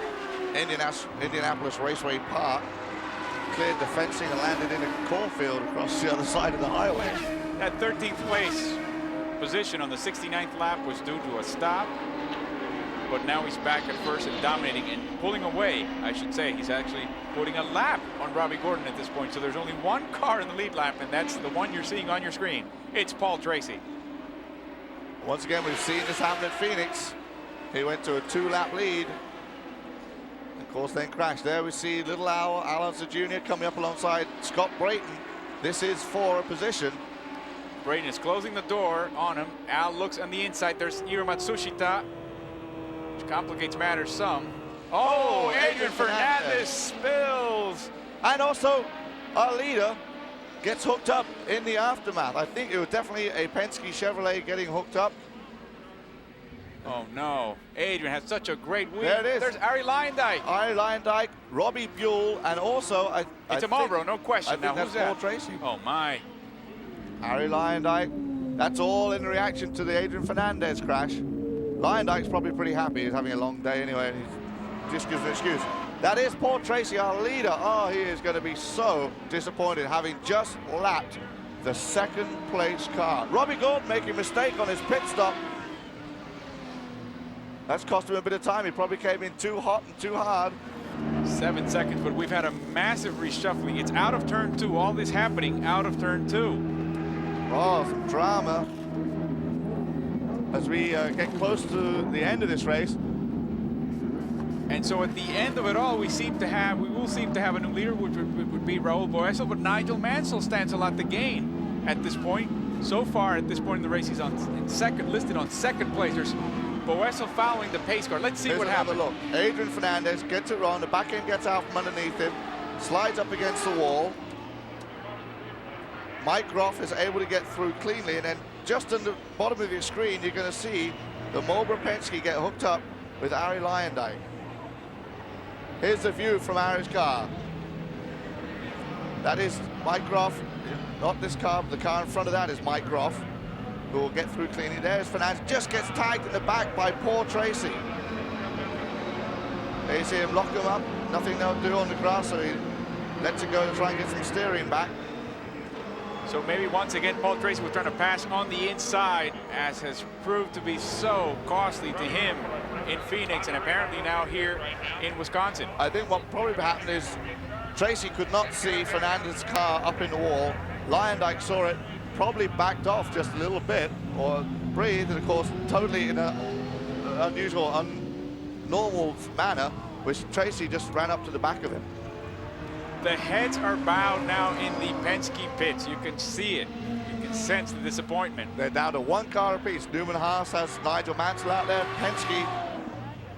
Indianapolis Raceway Park. Cleared the fencing and landed in a cornfield across the other side of the highway. That 13th place position on the 69th lap was due to a stop, but now he's back at first and dominating and pulling away, I should say. He's actually putting a lap on Robbie Gordon at this point, so there's only one car in the lead lap, and that's the one you're seeing on your screen. It's Paul Tracy. Once again, we've seen this happen at Phoenix. He went to a 2-lap lead. Of course, then crashed. There we see little Al Alonso Jr. coming up alongside Scott Brayton. This is for a position. Brayton is closing the door on him. Al looks on the inside. There's Iro Matsushita, which complicates matters some. Oh, Adrian Fernandez spills. And also, our leader gets hooked up in the aftermath. I think it was definitely a Penske Chevrolet getting hooked up. Oh no, Adrian has such a great win. There it is. There's Arie Luyendyk. Arie Luyendyk, Robbie Buell, and also it's a Marlboro, no question. I think now that's who's that? Paul Tracy. Oh my. Arie Luyendyk. That's all in reaction to the Adrian Fernandez crash. Luyendyk's probably pretty happy. He's having a long day anyway, and he just gives an excuse. That is Paul Tracy, our leader. Oh, he is going to be so disappointed, having just lapped the second place car. Robbie Gordon making a mistake on his pit stop. That's cost him a bit of time. He probably came in too hot and too hard. 7 seconds, but we've had a massive reshuffling. It's out of turn 2. All this happening out of turn 2. Oh, some drama as we get close to the end of this race. And so at the end of it all, we will seem to have a new leader, which would be Raul Boesel, but Nigel Mansell stands a lot to gain at this point. So far, at this point in the race, he's listed on second place. There's Boesel following the pace car. Let's see what happens. Look, Adrian Fernandez gets it wrong. The back end gets out from underneath him, slides up against the wall. Mike Groff is able to get through cleanly, and then just on the bottom of your screen, you're going to see the Marlboro Penske get hooked up with Arie Luyendyk. Here's the view from Ari's car. That is Mike Groff, not this car, but the car in front of that is Mike Groff, who will get through cleanly. There's Fernandez, just gets tagged in the back by Paul Tracy. There you see him lock him up, nothing they'll do on the grass, so he lets it go to try and get some steering back. So maybe once again, Paul Tracy was trying to pass on the inside, as has proved to be so costly to him in Phoenix and apparently now here in Wisconsin. I think what probably happened is Tracy could not see Fernandez's car up in the wall. Lyondike saw it, probably backed off just a little bit, or breathed, and of course, totally in an unusual, normal manner, which Tracy just ran up to the back of him. The heads are bowed now in the Penske pits. You can see it. You can sense the disappointment. They're down to one car apiece. Newman Haas has Nigel Mansell out there. Penske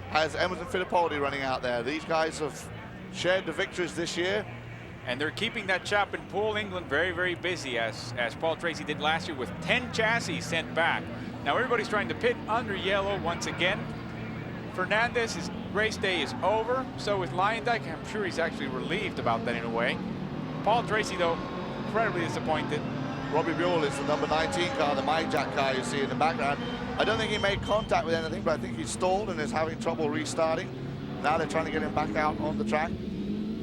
has Emerson Fittipaldi running out there. These guys have shared the victories this year. And they're keeping that shop in Poole, England very, very busy, as Paul Tracy did last year with 10 chassis sent back. Now everybody's trying to pit under yellow once again. Fernandez, his race day is over. So with Lyondike, I'm sure he's actually relieved about that in a way. Paul Tracy, though, incredibly disappointed. Robbie Buell is the number 19 car, the Mike Jack car you see in the background. I don't think he made contact with anything, but I think he stalled and is having trouble restarting. Now they're trying to get him back out on the track.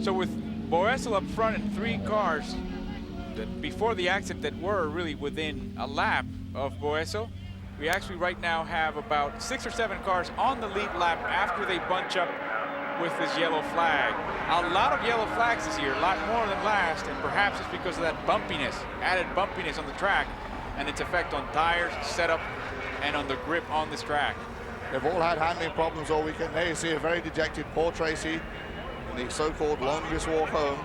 So with Boesel up front and 3 cars that before the accident that were really within a lap of Boesel, we actually right now have about 6 or 7 cars on the lead lap after they bunch up with this yellow flag. A lot of yellow flags this year, a lot more than last, and perhaps it's because of that bumpiness, added bumpiness on the track and its effect on tires, setup, and on the grip on this track. They've all had handling problems all weekend. There you see a very dejected Paul Tracy in the so-called longest walk home.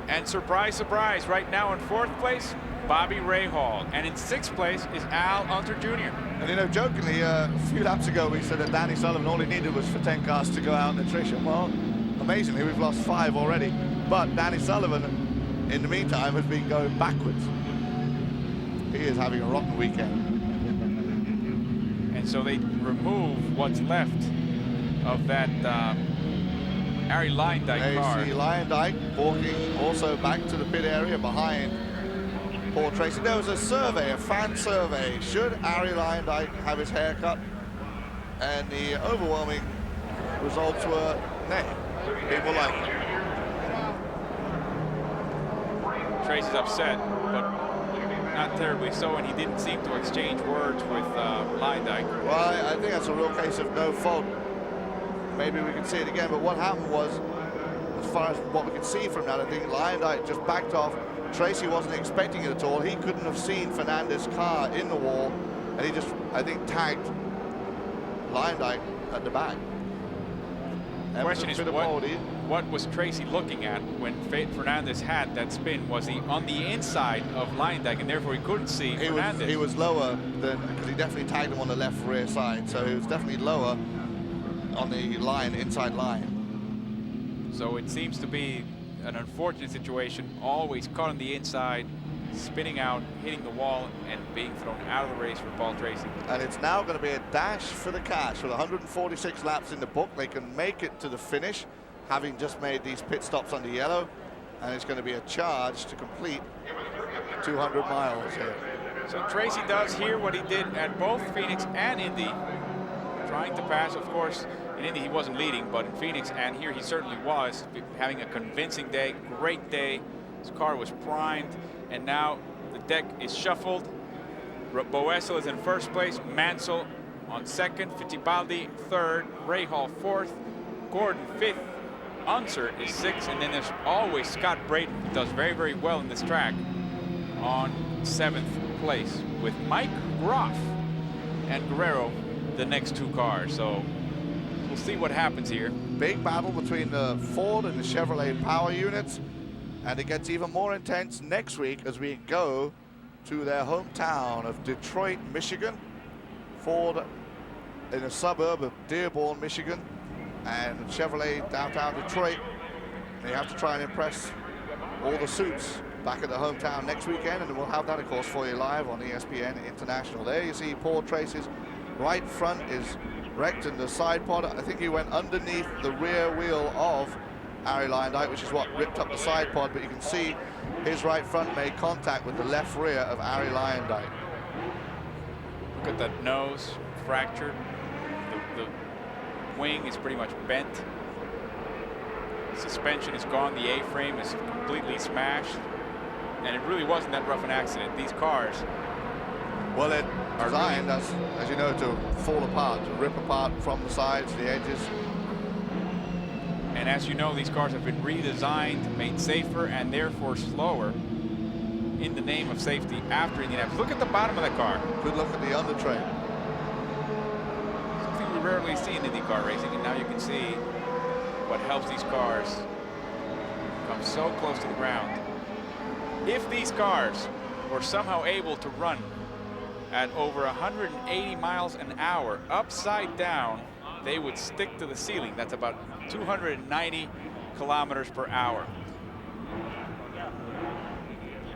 And surprise, surprise, right now in 4th place, Bobby Rahal. And in 6th place is Al Unser Jr. And you know, jokingly, a few laps ago, we said that Danny Sullivan, all he needed was for 10 cars to go out in attrition. Well, amazingly, we've lost 5 already. But Danny Sullivan, in the meantime, has been going backwards. He is having a rotten weekend. And so they remove what's left of that Ari Lyondike car. There you see Lyondike walking also back to the pit area behind Paul Tracy. There was a survey, a fan survey. Should Ari Lyondike have his hair cut? And the overwhelming results were nay. People like it. Tracy's upset, but not terribly so, and he didn't seem to exchange words with Lyondike. Well, I think that's a real case of no fault. Maybe we can see it again, but what happened was, as far as what we could see from that, I think Lyondike just backed off. Tracy wasn't expecting it at all. He couldn't have seen Fernandez's car in the wall, and he just, I think, tagged Lyondike at the back. The question is, what was Tracy looking at when Fernandez had that spin? Was he on the inside of Lyondike, and therefore he couldn't see Fernandez? He was lower than, because he definitely tagged him on the left rear side, so he was definitely lower on the line, inside line. So it seems to be an unfortunate situation, always caught on the inside, spinning out, hitting the wall, and being thrown out of the race for Paul Tracy. And it's now going to be a dash for the cash. With 146 laps in the book, they can make it to the finish, having just made these pit stops under yellow, and it's going to be a charge to complete 200 miles here. So Tracy does here what he did at both Phoenix and Indy, trying to pass. Of course, in Indy he wasn't leading, but in Phoenix and here he certainly was, having a convincing day, great day. His car was primed, and now the deck is shuffled. Boesel is in 1st place, Mansell on 2nd, Fittipaldi 3rd, Rahal 4th, Gordon 5th, Unser is 6th, and then there's always Scott Brayton, who does very, very well in this track, on 7th place, with Mike Groff and Guerrero the next 2 cars. So we'll see what happens here. Big battle between the Ford and the Chevrolet power units, and it gets even more intense next week as we go to their hometown of Detroit, Michigan. Ford in a suburb of Dearborn, Michigan, and Chevrolet downtown Detroit. They have to try and impress all the suits back at the hometown next weekend, and we'll have that, of course, for you live on ESPN International. There you see Paul Tracy's right front is wrecked in the side pod. I think he went underneath the rear wheel of Arie Luyendyk, which is what ripped up the side pod, but you can see his right front made contact with the left rear of Arie Luyendyk. Look at that nose fractured. The wing is pretty much bent. Suspension is gone. The A-frame is completely smashed. And it really wasn't that rough an accident. These cars, well, they're designed, really, as you know, to fall apart, to rip apart from the sides, the edges. and as you know, these cars have been redesigned, made safer, and therefore slower in the name of safety after Indianapolis. Look at the bottom of the car. Good look at the undertray. Something we rarely see in IndyCar racing, and now you can see what helps these cars come so close to the ground. If these cars were somehow able to run at over 180 miles an hour upside down, they would stick to the ceiling. That's about 290 kilometers per hour.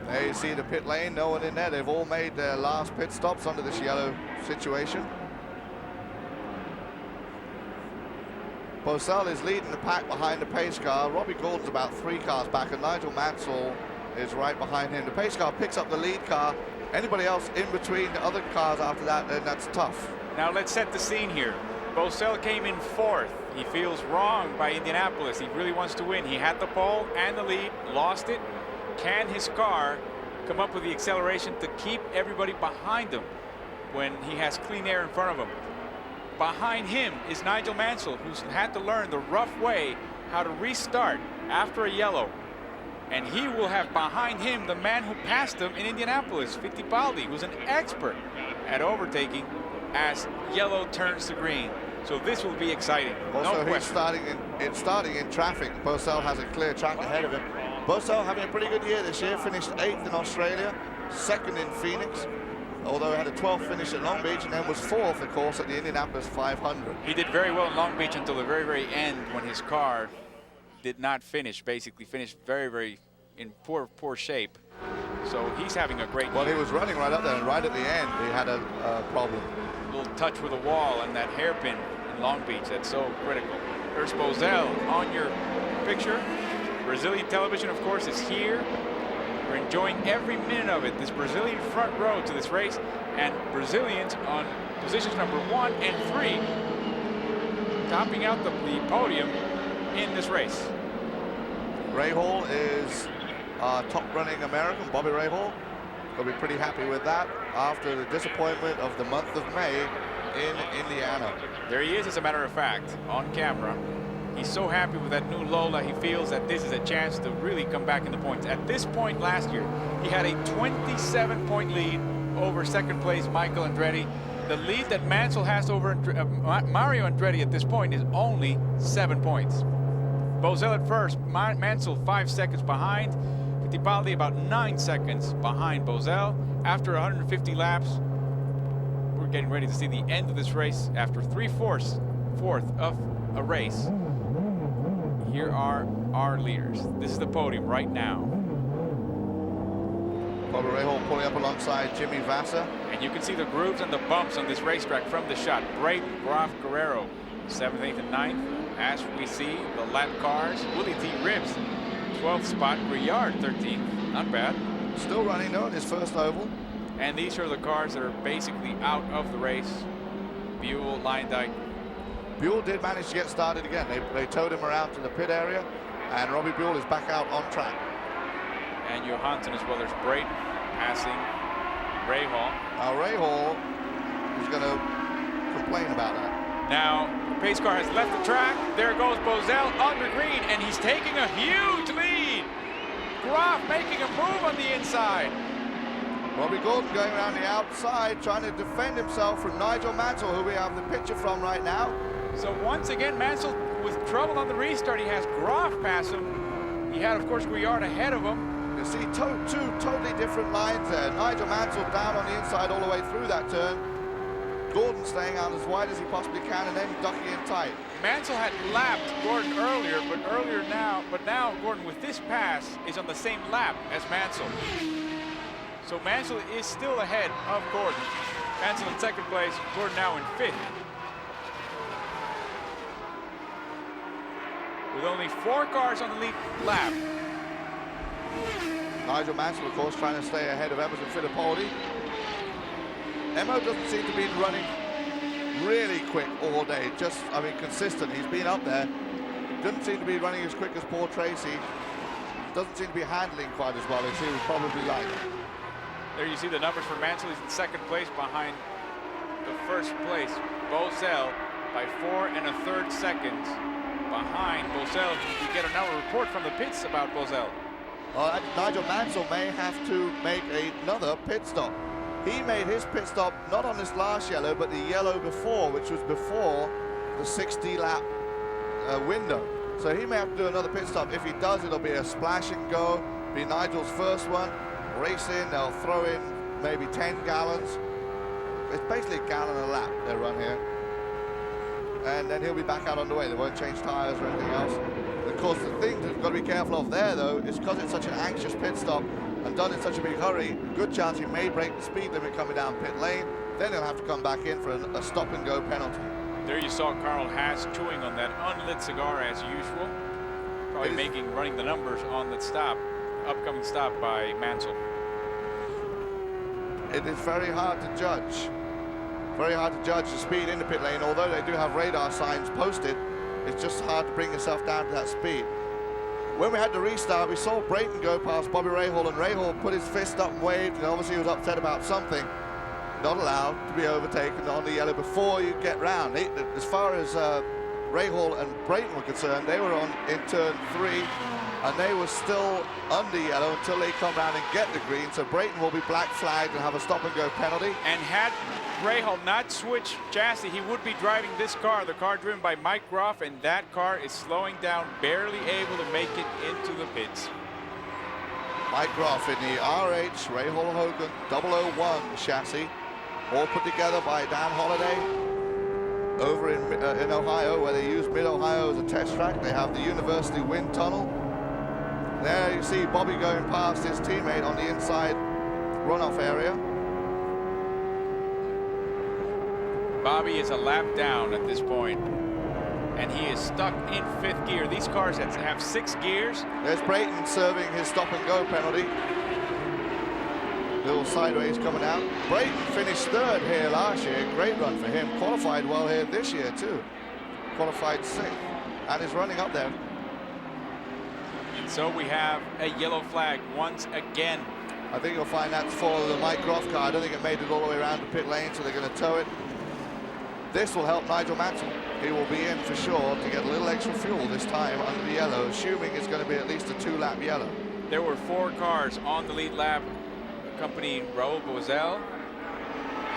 There you see the pit lane, no one in there. They've all made their last pit stops under this yellow situation. Bosell is leading the pack behind the pace car. Robbie Gordon's about 3 cars back, and Nigel Mansell is right behind him. The pace car picks up the lead car. Anybody else in between the other cars after that, then that's tough. Now let's set the scene here. Bosell came in 4th. He feels wrong by Indianapolis. He really wants to win. He had the pole and the lead, lost it. Can his car come up with the acceleration to keep everybody behind him when he has clean air in front of him? Behind him is Nigel Mansell, who's had to learn the rough way how to restart after a yellow. And he will have behind him the man who passed him in Indianapolis, Fittipaldi, who's an expert at overtaking as yellow turns to green. So this will be exciting. Also, No he's question. starting in traffic. Bosell has a clear track ahead of him. Bosell having a pretty good year this year, finished 8th in Australia, 2nd in Phoenix, although he had a 12th finish at Long Beach, and then was 4th, of course, at the Indianapolis 500. He did very well in Long Beach until the very, very end when his car did not finish, basically finished very in poor shape. So he's having a great Well, year. he was running right up there, and right at the end, he had a problem. A little touch with a wall and that hairpin in Long Beach, that's so critical. There's Bosell on your picture. Brazilian television, of course, is here. We're enjoying every minute of it. This Brazilian front row to this race, and Brazilians on positions number 1 and 3, topping out the podium in this race. Rahal is our top running American, Bobby Rahal. Will be pretty happy with that after the disappointment of the month of May in Indiana. There he is, as a matter of fact, on camera. He's so happy with that new Lola. He feels that this is a chance to really come back in the points. At this point last year, he had a 27-point lead over second place Michael Andretti. The lead that Mansell has over Mario Andretti at this point is only 7 points. Bosell at first, Mansell 5 seconds behind. Fittipaldi about 9 seconds behind Bosell. After 150 laps, we're getting ready to see the end of this race after 3/4 of a race. Here are our leaders. This is the podium right now. Bobby Rahal pulling up alongside Jimmy Vasser. And you can see the grooves and the bumps on this racetrack from the shot. Brayton, Graf, Guerrero, 7th, 8th, and 9th. As we see the lap cars, Willie T. Ribbs, 12th spot, Briard, 13th. Not bad. Still running though in his first oval. And these are the cars that are basically out of the race. Buell, Luyendyk. Buell did manage to get started again. They towed him around to the pit area, and Robbie Buell is back out on track. And Johansson as well. There's Brayton passing Rahal. Now Rahal is going to complain about that. Now, the pace car has left the track. There goes Bosell under green, and he's taking a huge lead. Graf making a move on the inside. Robbie Gordon going around the outside, trying to defend himself from Nigel Mansell, who we have the picture from right now. So once again, Mansell with trouble on the restart. He has Graf pass him. He had, of course, Guillard ahead of him. You see two totally different lines there. Nigel Mansell down on the inside all the way through that turn. Gordon staying out as wide as he possibly can, and then ducking in tight. Mansell had lapped Gordon earlier, but now Gordon with this pass is on the same lap as Mansell. So Mansell is still ahead of Gordon. Mansell in second place, Gordon now in 5th. with only 4 cars on the lead lap. Nigel Mansell, of course, trying to stay ahead of Emerson Fittipaldi. Emo doesn't seem to be running really quick all day, just, I mean, consistent. He's been up there. Doesn't seem to be running as quick as Paul Tracy. Doesn't seem to be handling quite as well as he would probably like. There you see the numbers for Mansell. He's in 2nd place behind the 1st place, Bozell, by 4 1/3 seconds behind Bozell. We get another report from the pits about Bozell. Nigel Mansell may have to make another pit stop. He made his pit stop not on this last yellow, but the yellow before, which was before the 60-lap window. So he may have to do another pit stop. If he does, it'll be a splash and go, be Nigel's first one. Race in, they'll throw in maybe 10 gallons. It's basically a gallon a lap they run here. And then he'll be back out on the way. They won't change tires or anything else. Of course, the thing that we've got to be careful of there, though, is because it's such an anxious pit stop and done in such a big hurry, good chance he may break the speed limit coming down pit lane. Then he'll have to come back in for a stop-and-go penalty. There you saw Carl Haas chewing on that unlit cigar as usual. Probably running the numbers on that stop, upcoming stop by Mansell. It is very hard to judge. Very hard to judge the speed in the pit lane, although they do have radar signs posted. It's just hard to bring yourself down to that speed. When we had the restart, we saw Brayton go past Bobby Rahal, and Rahal put his fist up and waved, and obviously he was upset about something. Not allowed to be overtaken on the yellow before you get round. As far as Rahal and Brayton were concerned, they were on in turn 3, and they were still under yellow until they come round and get the green. So Brayton will be black flagged and have a stop-and-go penalty. And had Rahal not switched chassis, he would be driving this car, the car driven by Mike Groff, and that car is slowing down, barely able to make it into the pits. Mike Groff in the RH Rahal Hogan 001 chassis, all put together by Dan Holliday over in Ohio, where they use Mid-Ohio as a test track. They have the University Wind Tunnel. There you see Bobby going past his teammate on the inside runoff area. Bobby is a lap down at this point, and he is stuck in 5th gear. These cars have 6 gears. There's Brayton serving his stop-and-go penalty. Little sideways coming out. Brayton finished 3rd here last year. Great run for him. Qualified well here this year too. Qualified 6th, and is running up there. And so we have a yellow flag once again. I think you'll find that's for the Mike Groff car. I don't think it made it all the way around the pit lane, so they're going to tow it. This will help Nigel Mansell. He will be in for sure to get a little extra fuel this time under the yellow, assuming it's going to be at least a 2-lap yellow. There were 4 cars on the lead lap accompanying Raul Bozell.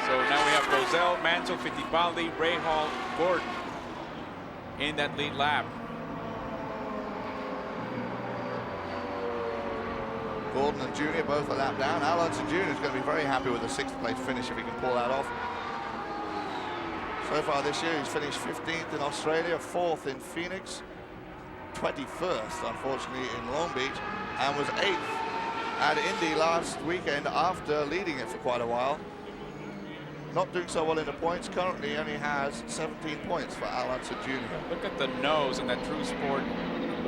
So now we have Bozell, Mansell, Fittipaldi, Rahal, Gordon in that lead lap. Gordon and Junior both a lap down. Alonso Jr. is going to be very happy with a 6th place finish if he can pull that off. So far this year, he's finished 15th in Australia, 4th in Phoenix, 21st, unfortunately, in Long Beach, and was 8th at Indy last weekend after leading it for quite a while. Not doing so well in the points. Currently only has 17 points for Alonso Jr. Look at the nose in that True Sport,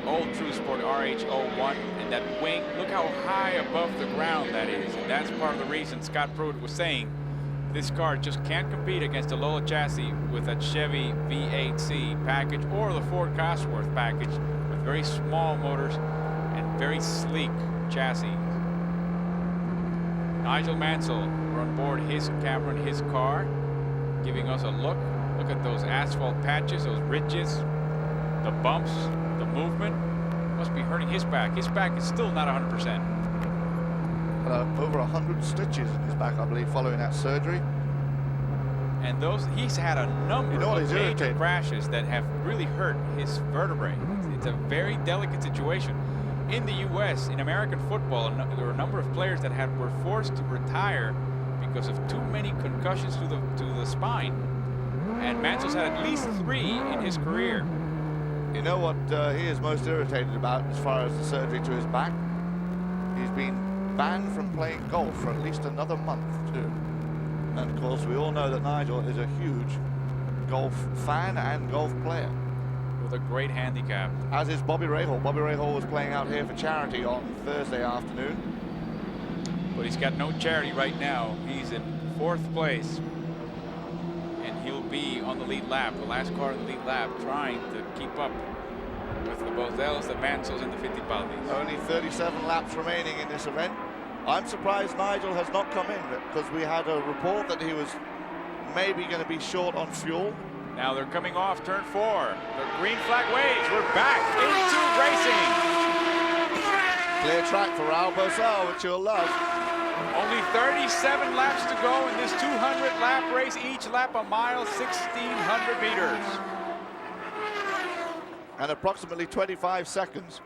old True Sport RH01, and that wing. Look how high above the ground that is. And that's part of the reason Scott Pruitt was saying this car just can't compete against a Lola chassis with that Chevy V8C package or the Ford Cosworth package with very small motors and very sleek chassis. Nigel Mansell, we're on board his camera in his car, giving us a look. Look at those asphalt patches, those ridges, the bumps, the movement. Must be hurting his back. His back is still not 100%. Over 100 stitches in his back, I believe, following that surgery. And he's had a number of major crashes that have really hurt his vertebrae. It's a very delicate situation. In the U.S., in American football, there were a number of players that were forced to retire because of too many concussions to the spine. And Mansell's had at least 3 in his career. You know what he is most irritated about as far as the surgery to his back? He's been banned from playing golf for at least another month too. And of course we all know that Nigel is a huge golf fan and golf player. with a great handicap. As is Bobby Rahal. Bobby Rahal was playing out here for charity on Thursday afternoon. But he's got no charity right now. He's in 4th place. And he'll be on the lead lap, the last car in the lead lap, trying to keep up with the Bozels, the Mansells, and the Fittipaldis. Only 37 laps remaining in this event. I'm surprised Nigel has not come in, because we had a report that he was maybe going to be short on fuel. Now they're coming off turn 4. The green flag waves. We're back into racing. Clear track for Raul Bozell, which you'll love. Only 37 laps to go in this 200-lap race. Each lap a mile, 1,600 meters. And approximately 25 seconds.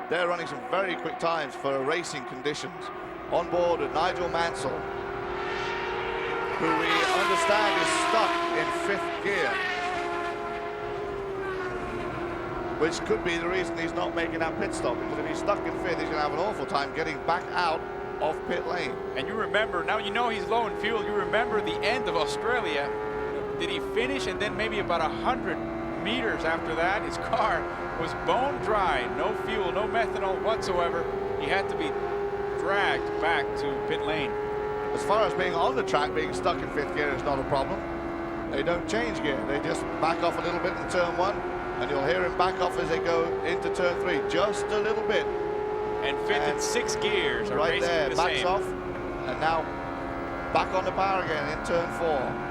They're running some very quick times for racing conditions. On board with Nigel Mansell, who we understand is stuck in 5th gear, which could be the reason he's not making that pit stop, because if he's stuck in 5th, he's going to have an awful time getting back out of pit lane. And you remember, now you know he's low in fuel, you remember the end of Australia. Did he finish, and then maybe about 100 meters after that, his car was bone dry, no fuel, no methanol whatsoever. He had to be dragged back to pit lane. As far as being on the track, being stuck in 5th gear is not a problem. They don't change gear, they just back off a little bit in turn 1, and you'll hear him back off as they go into turn 3, just a little bit. And 5th and 6th gears are right basically there, the backs same. off, and now back on the power again in turn 4.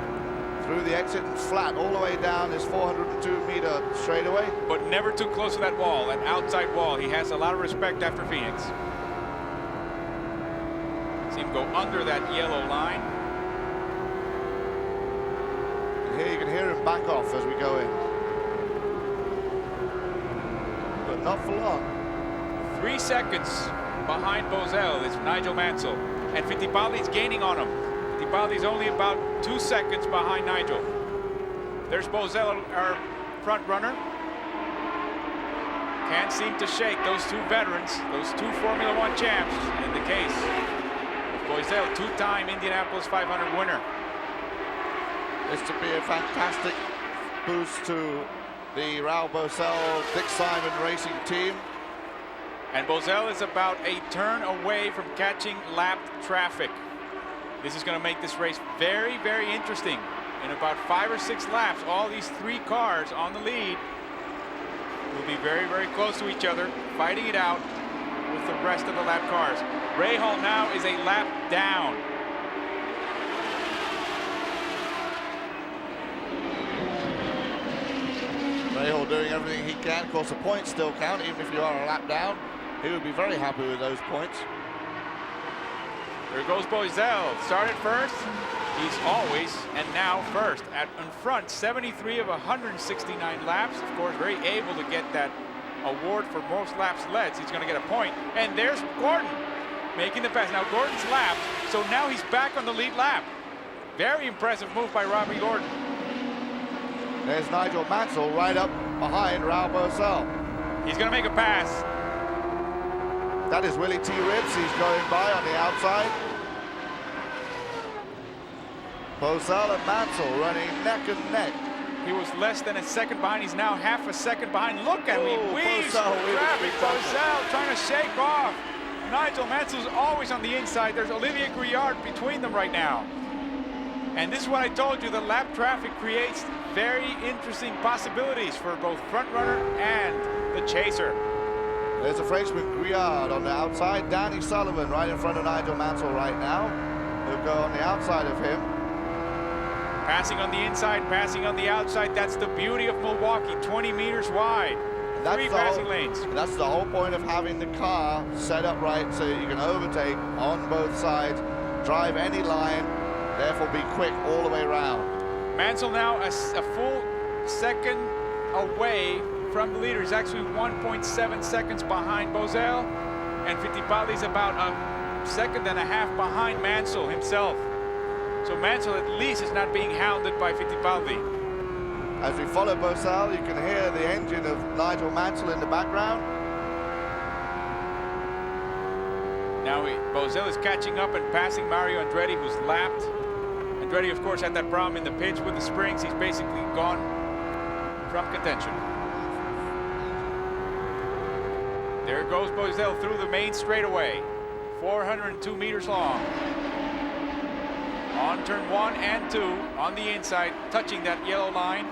Through the exit and flat all the way down this 402-meter straightaway. But never too close to that wall, that outside wall. He has a lot of respect after Phoenix. See him go under that yellow line. And here you can hear him back off as we go in. But not for long. 3 seconds behind Bozell is Nigel Mansell. And Fittipaldi's gaining on him. Fittipaldi's only about 2 seconds behind Nigel. There's Bozell, our front runner. Can't seem to shake those 2 veterans, those 2 Formula One champs. In the case of Bozell, 2-time Indianapolis 500 winner. This to be a fantastic boost to the Raul Bozell, Dick Simon Racing team. And Bozell is about a turn away from catching lapped traffic. This is going to make this race very, very interesting. In about 5 or 6 laps, all these 3 cars on the lead will be very, very close to each other, fighting it out with the rest of the lap cars. Rahal now is a lap down. Rahal doing everything he can. Of course, the points still count, even if you are a lap down. He would be very happy with those points. There goes Bozell. Started first. He's always and now first. In front, 73 of 169 laps. Of course, very able to get that award for most laps led. He's going to get a point. And there's Gordon making the pass. Now Gordon's lapped, so now he's back on the lead lap. Very impressive move by Robbie Gordon. There's Nigel Mansell right up behind Raul Bozell. He's going to make a pass. That is Willie T. Ribbs. He's going by on the outside. Bozell and Mansell running neck and neck. He was less than a second behind. He's now half a second behind. Look at him. He weaves through traffic. Bozell trying to shake off. Nigel Mansell's always on the inside. There's Olivier Grouillard between them right now. And this is what I told you. The lap traffic creates very interesting possibilities for both front runner and the chaser. There's a Frenchman, Grouillard, on the outside. Danny Sullivan right in front of Nigel Mansell right now. He'll go on the outside of him. Passing on the inside, passing on the outside. That's the beauty of Milwaukee, 20 meters wide. That's 3 passing lanes. That's the whole point of having the car set up right so you can overtake on both sides, drive any line, therefore be quick all the way around. Mansell now a full second away from the leader. He's actually 1.7 seconds behind Bozell, and Fittipaldi's about a second and a half behind Mansell himself. So Mansell at least is not being hounded by Fittipaldi. As we follow Bozell, you can hear the engine of Nigel Mansell in the background. Now Bozell is catching up and passing Mario Andretti, who's lapped. Andretti, of course, had that problem in the pits with the springs. He's basically gone from contention. There goes Boiselle through the main straightaway. 402 meters long. On turn 1 and 2 on the inside, touching that yellow line.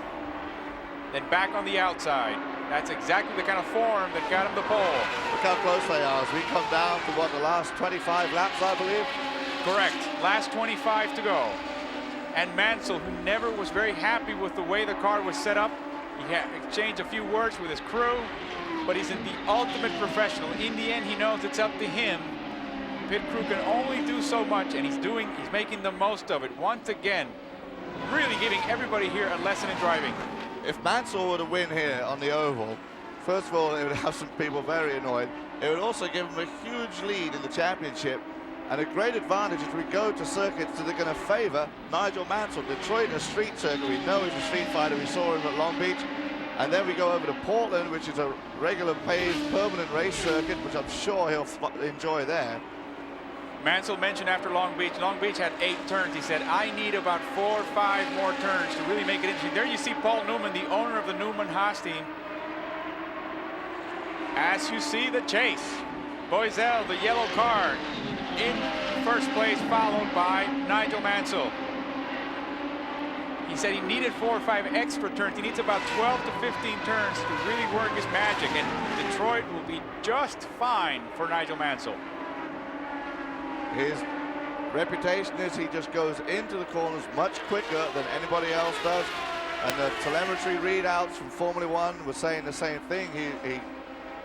Then back on the outside. That's exactly the kind of form that got him the pole. Look how close they are as we come down to what, the last 25 laps, I believe? Correct. Last 25 to go. And Mansell, who never was very happy with the way the car was set up, he had exchanged a few words with his crew, but he's in the ultimate professional. In the end, he knows it's up to him. Pit crew can only do so much, and he's making the most of it. Once again, really giving everybody here a lesson in driving. If Mansell were to win here on the oval, first of all, it would have some people very annoyed. It would also give him a huge lead in the championship and a great advantage as we go to circuits that are going to favor Nigel Mansell. Detroit, a street circuit. We know he's a street fighter. We saw him at Long Beach. And then we go over to Portland, which is a regular paved permanent race circuit, which I'm sure he'll enjoy there. Mansell mentioned after Long Beach had 8 turns. He said, I need about 4 or 5 more turns to really make it interesting. There you see Paul Newman, the owner of the Newman-Haas team. As you see the chase, Boiselle, the yellow car, in first place, followed by Nigel Mansell. He said he needed 4 or 5 extra turns. He needs about 12 to 15 turns to really work his magic, and Detroit will be just fine for Nigel Mansell. His reputation is he just goes into the corners much quicker than anybody else does. And the telemetry readouts from Formula One were saying the same thing. He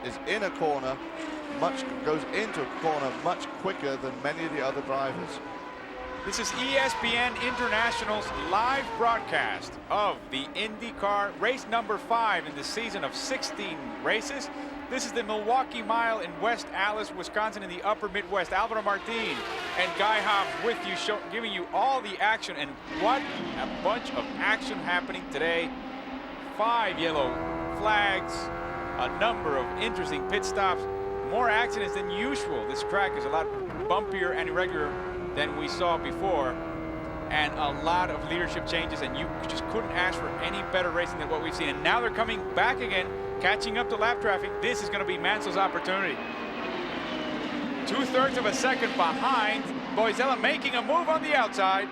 is in a corner, goes into a corner much quicker than many of the other drivers. This is ESPN International's live broadcast of the IndyCar race number 5 in the season of 16 races. This is the Milwaukee Mile in West Allis, Wisconsin, in the upper Midwest. Alvaro Martin and Guy Hobbs with you, giving you all the action. And what a bunch of action happening today. 5 yellow flags, a number of interesting pit stops, more accidents than usual. This track is a lot bumpier and irregular than we saw before, and a lot of leadership changes, and you just couldn't ask for any better racing than what we've seen. And now they're coming back again, catching up to lap traffic. This is going to be Mansell's opportunity. 2/3 of a second behind. Boiselle making a move on the outside.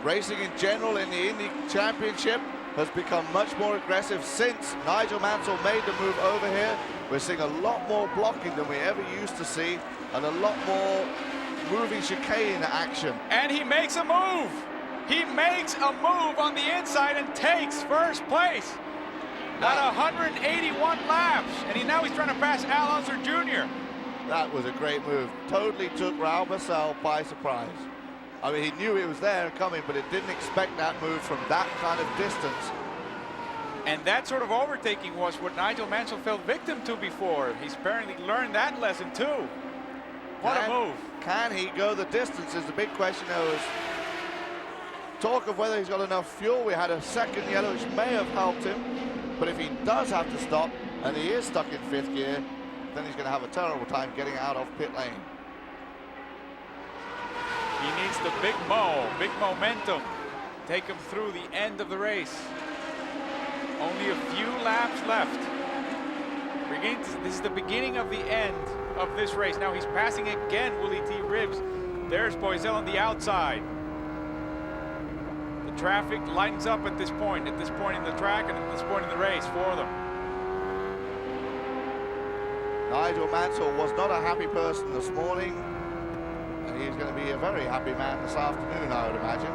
Racing in general in the Indy Championship has become much more aggressive since Nigel Mansell made the move over here. We're seeing a lot more blocking than we ever used to see, and a lot more moving chicane action. And he makes a move. He makes a move on the inside and takes first place at 181 laps. And now he's trying to pass Al Unser Jr. That was a great move. Totally took Raul Boesel by surprise. I mean, he knew it was there and coming, but it didn't expect that move from that kind of distance. And that sort of overtaking was what Nigel Mansell fell victim to before. He's apparently learned that lesson too. What a move. Can he go the distance is the big question. There was talk of whether he's got enough fuel. We had a second yellow, which may have helped him. But if he does have to stop, and he is stuck in 5th gear, then he's going to have a terrible time getting out of pit lane. He needs the big momentum. Take him through the end of the race. Only a few laps left. This is the beginning of the end of this race. Now he's passing again Willie T. Ribbs. There's Boiselle on the outside. The traffic lightens up at this point in the track and at this point in the race for them. Nigel Mansell was not a happy person this morning, and he's going to be a very happy man this afternoon, I would imagine.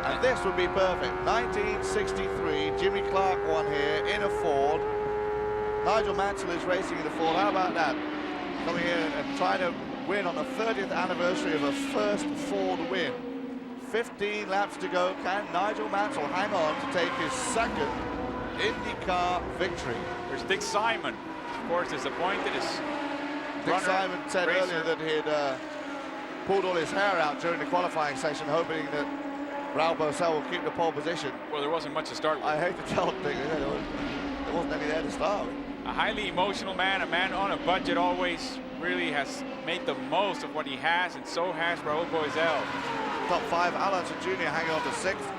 And this would be perfect. 1963, Jimmy Clark won here in a Ford. Nigel Mansell is racing in a Ford. How about that? Coming here and trying to win on the 30th anniversary of a first Ford win. 15 laps to go. Can Nigel Mansell hang on to take his second IndyCar victory? There's Dick Simon, of course, disappointed. Dick Simon said earlier that he had pulled all his hair out during the qualifying session, hoping that Raul Boesel will keep the pole position. Well, there wasn't much to start with. I hate to tell Dick, there wasn't any there to start with. A highly emotional man, a man on a budget, always really has made the most of what he has, and so has Raul Boesel. Top 5, Al Unser Jr. hanging on to 6th.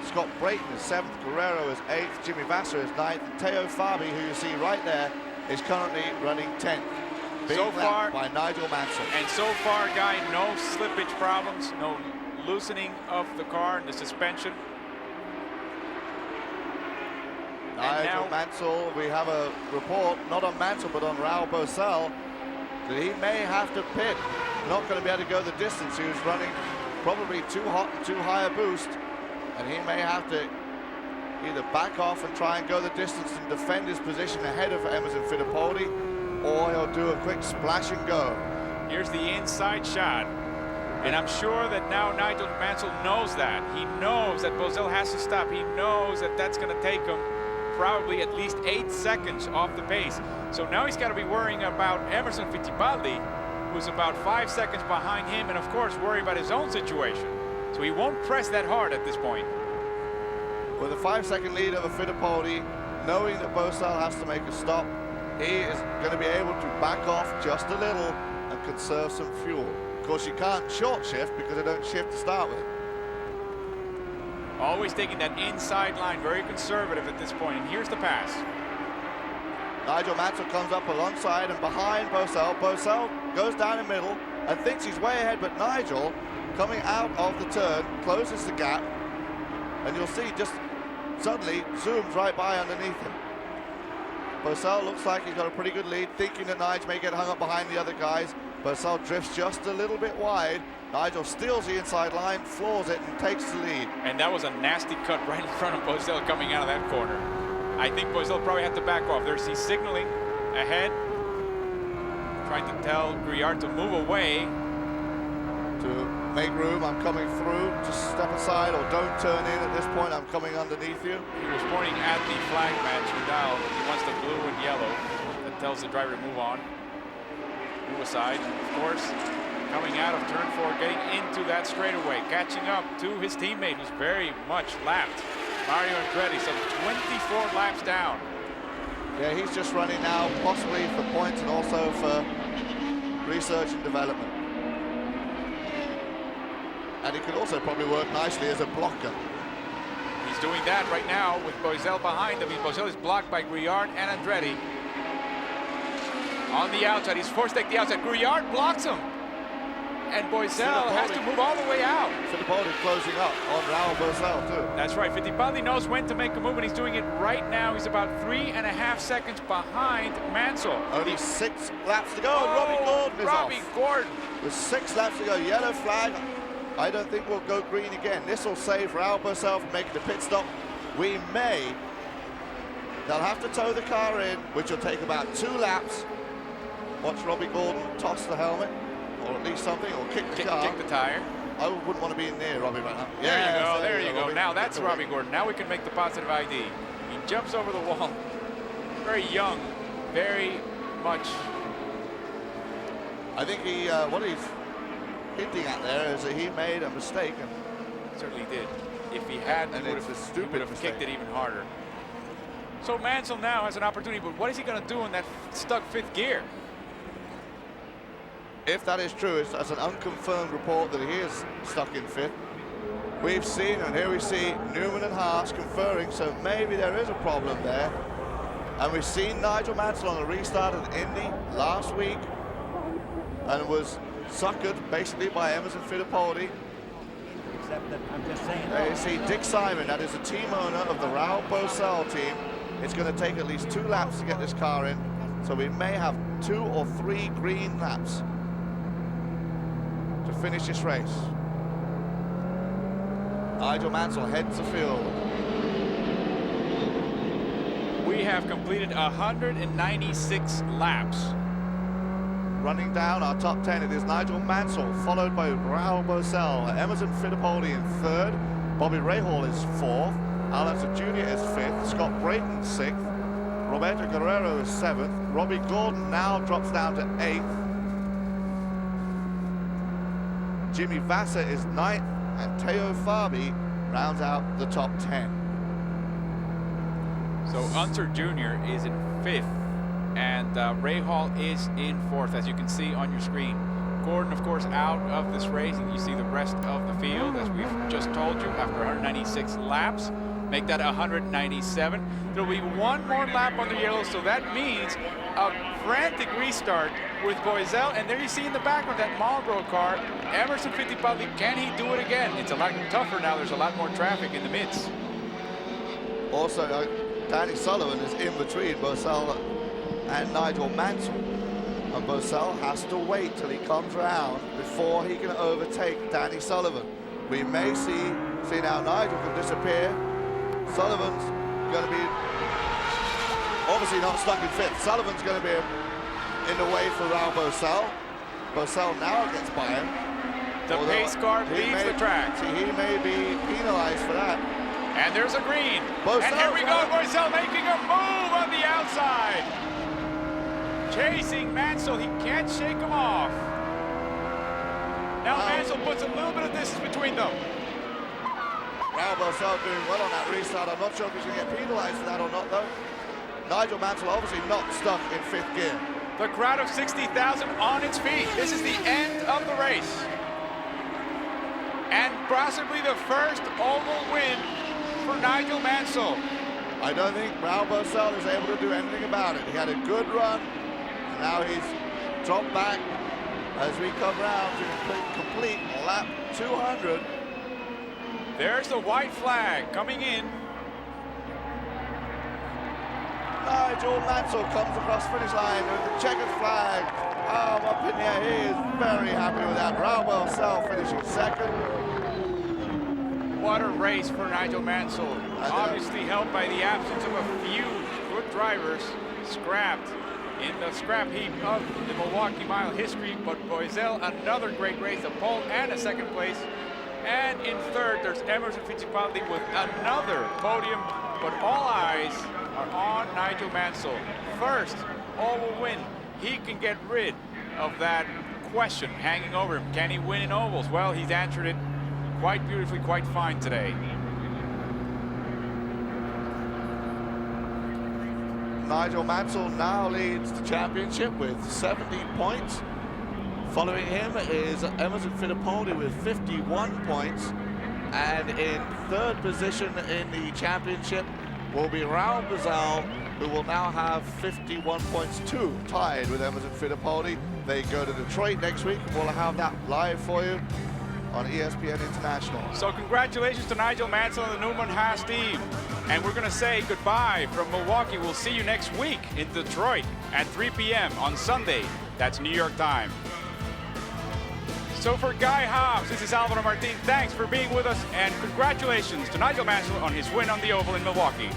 Scott Brayton is 7th, Guerrero is 8th, Jimmy Vasser is 9th, and Teo Fabi, who you see right there, is currently running 10th. Big So far lap by Nigel Mansell. And so far, Guy, no slippage problems, no loosening of the car and the suspension. Nigel Mansell, we have a report, not on Mansell, but on Raul Boesel, that he may have to pit. Not going to be able to go the distance. He was running probably too hot and too high a boost, and he may have to either back off and try and go the distance and defend his position ahead of Emerson Fittipaldi, or he'll do a quick splash and go. Here's the inside shot. And I'm sure that now Nigel Mansell knows that. He knows that Boesel has to stop. He knows that that's going to take him probably at least 8 seconds off the pace. So now he's got to be worrying about Emerson Fittipaldi, who's about 5 seconds behind him, and of course worry about his own situation. So he won't press that hard at this point. With a 5-second lead over Fittipaldi, knowing that Boesel has to make a stop, he is going to be able to back off just a little and conserve some fuel. Of course, you can't short shift because they don't shift to start with. Always taking that inside line, very conservative at this point. And here's the pass. Nigel Mansell comes up alongside and behind Boesel. Boesel goes down the middle and thinks he's way ahead, but Nigel, coming out of the turn, closes the gap, and you'll see just suddenly zooms right by underneath him. Boesel looks like he's got a pretty good lead, thinking that Nigel may get hung up behind the other guys. Boesel drifts just a little bit wide. Nigel steals the inside line, floors it, and takes the lead. And that was a nasty cut right in front of Boesel coming out of that corner. I think Boesel probably had to back off. There's he's signaling ahead, trying to tell Grouillard to move away. To make room, I'm coming through. Just step aside or don't turn in at this point. I'm coming underneath you. He was pointing at the flag match, Vidal. He wants the blue and yellow. That tells the driver to move on. Move aside. Of course, coming out of turn 4, getting into that straightaway, catching up to his teammate who's very much lapped. Mario Andretti, some 24 laps down. Yeah, he's just running now, possibly for points and also for research and development. And he could also probably work nicely as a blocker. He's doing that right now with Boesel behind him. Boesel is blocked by Grouillard and Andretti. On the outside, he's forced to take the outside. Grouillard blocks him. And Boesel has to move all the way out. Fittipaldi closing up on Raul Boesel too. That's right. Fittipaldi knows when to make a move, and he's doing it right now. He's about 3.5 seconds behind Mansell. Only 6 laps to go. And Robbie Gordon is Robbie off. Gordon. With 6 laps to go, yellow flag. I don't think we'll go green again. This will save Raul Boesel from making the pit stop. We may. They'll have to tow the car in, which will take about 2 laps. Watch Robbie Gordon toss the helmet, or at least something, or kick the car. Kick the tire. I wouldn't want to be near Robbie right now. There you go. Robbie. Now that's Robbie Gordon. Now we can make the positive ID. He jumps over the wall. Very young, very much. I think he, what he's hinting at there is that he made a mistake. And certainly did. If he had, and he it's a stupid would have mistake. kicked it even harder. So Mansell now has an opportunity, but what is he going to do in that stuck 5th gear? If that is true, that's an unconfirmed report that he is stuck in 5th. We've seen, and here we see Newman and Haas conferring, so maybe there is a problem there. And we've seen Nigel Mansell on the restart of Indy last week and was suckered basically by Emerson Fittipaldi. Except that I'm just saying. There you see Dick Simon, that is the team owner of the Raul Boesel team. It's going to take at least 2 laps to get this car in, so we may have 2 or 3 green laps to finish this race. Nigel Mansell heads the field. We have completed 196 laps. Running down our top 10, it is Nigel Mansell, followed by Raul Boesel, Emerson Fittipaldi in 3rd, Bobby Rahal is 4th, Alonso Jr. is 5th, Scott Brayton 6th, Roberto Guerrero is 7th, Robbie Gordon now drops down to 8th, Jimmy Vasser is 9th, and Teo Fabi rounds out the top 10. So Unser Jr. is in 5th, and Rahal is in 4th, as you can see on your screen. Gordon, of course, out of this race, and you see the rest of the field, as we've just told you, after 196 laps. Make that 197. There'll be one more lap on the yellow, so that means a frantic restart with Boisel. And there you see in the background that Marlboro car, Emerson Fittipaldi. Can he do it again? It's a lot tougher now. There's a lot more traffic in the mids. Also, Danny Sullivan is in between Boisel and Nigel Mansell. And Boisel has to wait till he comes around before he can overtake Danny Sullivan. We may see now Nigel can disappear. Sullivan's going to be obviously not stuck in fifth. Sullivan's going to be in the way for Raul Boisel. Boisel now gets by him. The pace car leaves the track. See, he may be penalized for that. And there's a green. Boisel, and here we go, Boisel making a move on the outside. Chasing Mansell, he can't shake him off. Now Mansell puts a little bit of distance between them. Raul Boisel doing well on that restart. I'm not sure if he's going to get penalized for that or not, though. Nigel Mansell obviously not stuck in fifth gear. The crowd of 60,000 on its feet. This is the end of the race. And possibly the first oval win for Nigel Mansell. I don't think Raul Boisel is able to do anything about it. He had a good run, and now he's dropped back as we come round to complete lap 200. There's the white flag coming in. Nigel Mansell comes across the finish line with the checkered flag. Arm up in the air. He is very happy with that. Raul Boisel finishing second. What a race for Nigel Mansell. Obviously helped by the absence of a few good drivers scrapped in the scrap heap of the Milwaukee Mile history. But Boisel, another great race, a pole and a second place. And in third, there's Emerson Fittipaldi with another podium. But all eyes are on Nigel Mansell. First oval win. He can get rid of that question hanging over him. Can he win in ovals? Well, he's answered it quite beautifully, quite fine today. Nigel Mansell now leads the championship with 70 points. Following him is Emerson Fittipaldi with 51 points. And in third position in the championship will be Raul Boisel, who will now have 51 points too, tied with Emerson Fittipaldi. They go to Detroit next week. We'll have that live for you on ESPN International. So congratulations to Nigel Mansell and the Newman Haas team. And we're going to say goodbye from Milwaukee. We'll see you next week in Detroit at 3 p.m. on Sunday. That's New York time. So for Guy Hobbs, this is Alvaro Martin. Thanks for being with us, and congratulations to Nigel Mansell on his win on the oval in Milwaukee.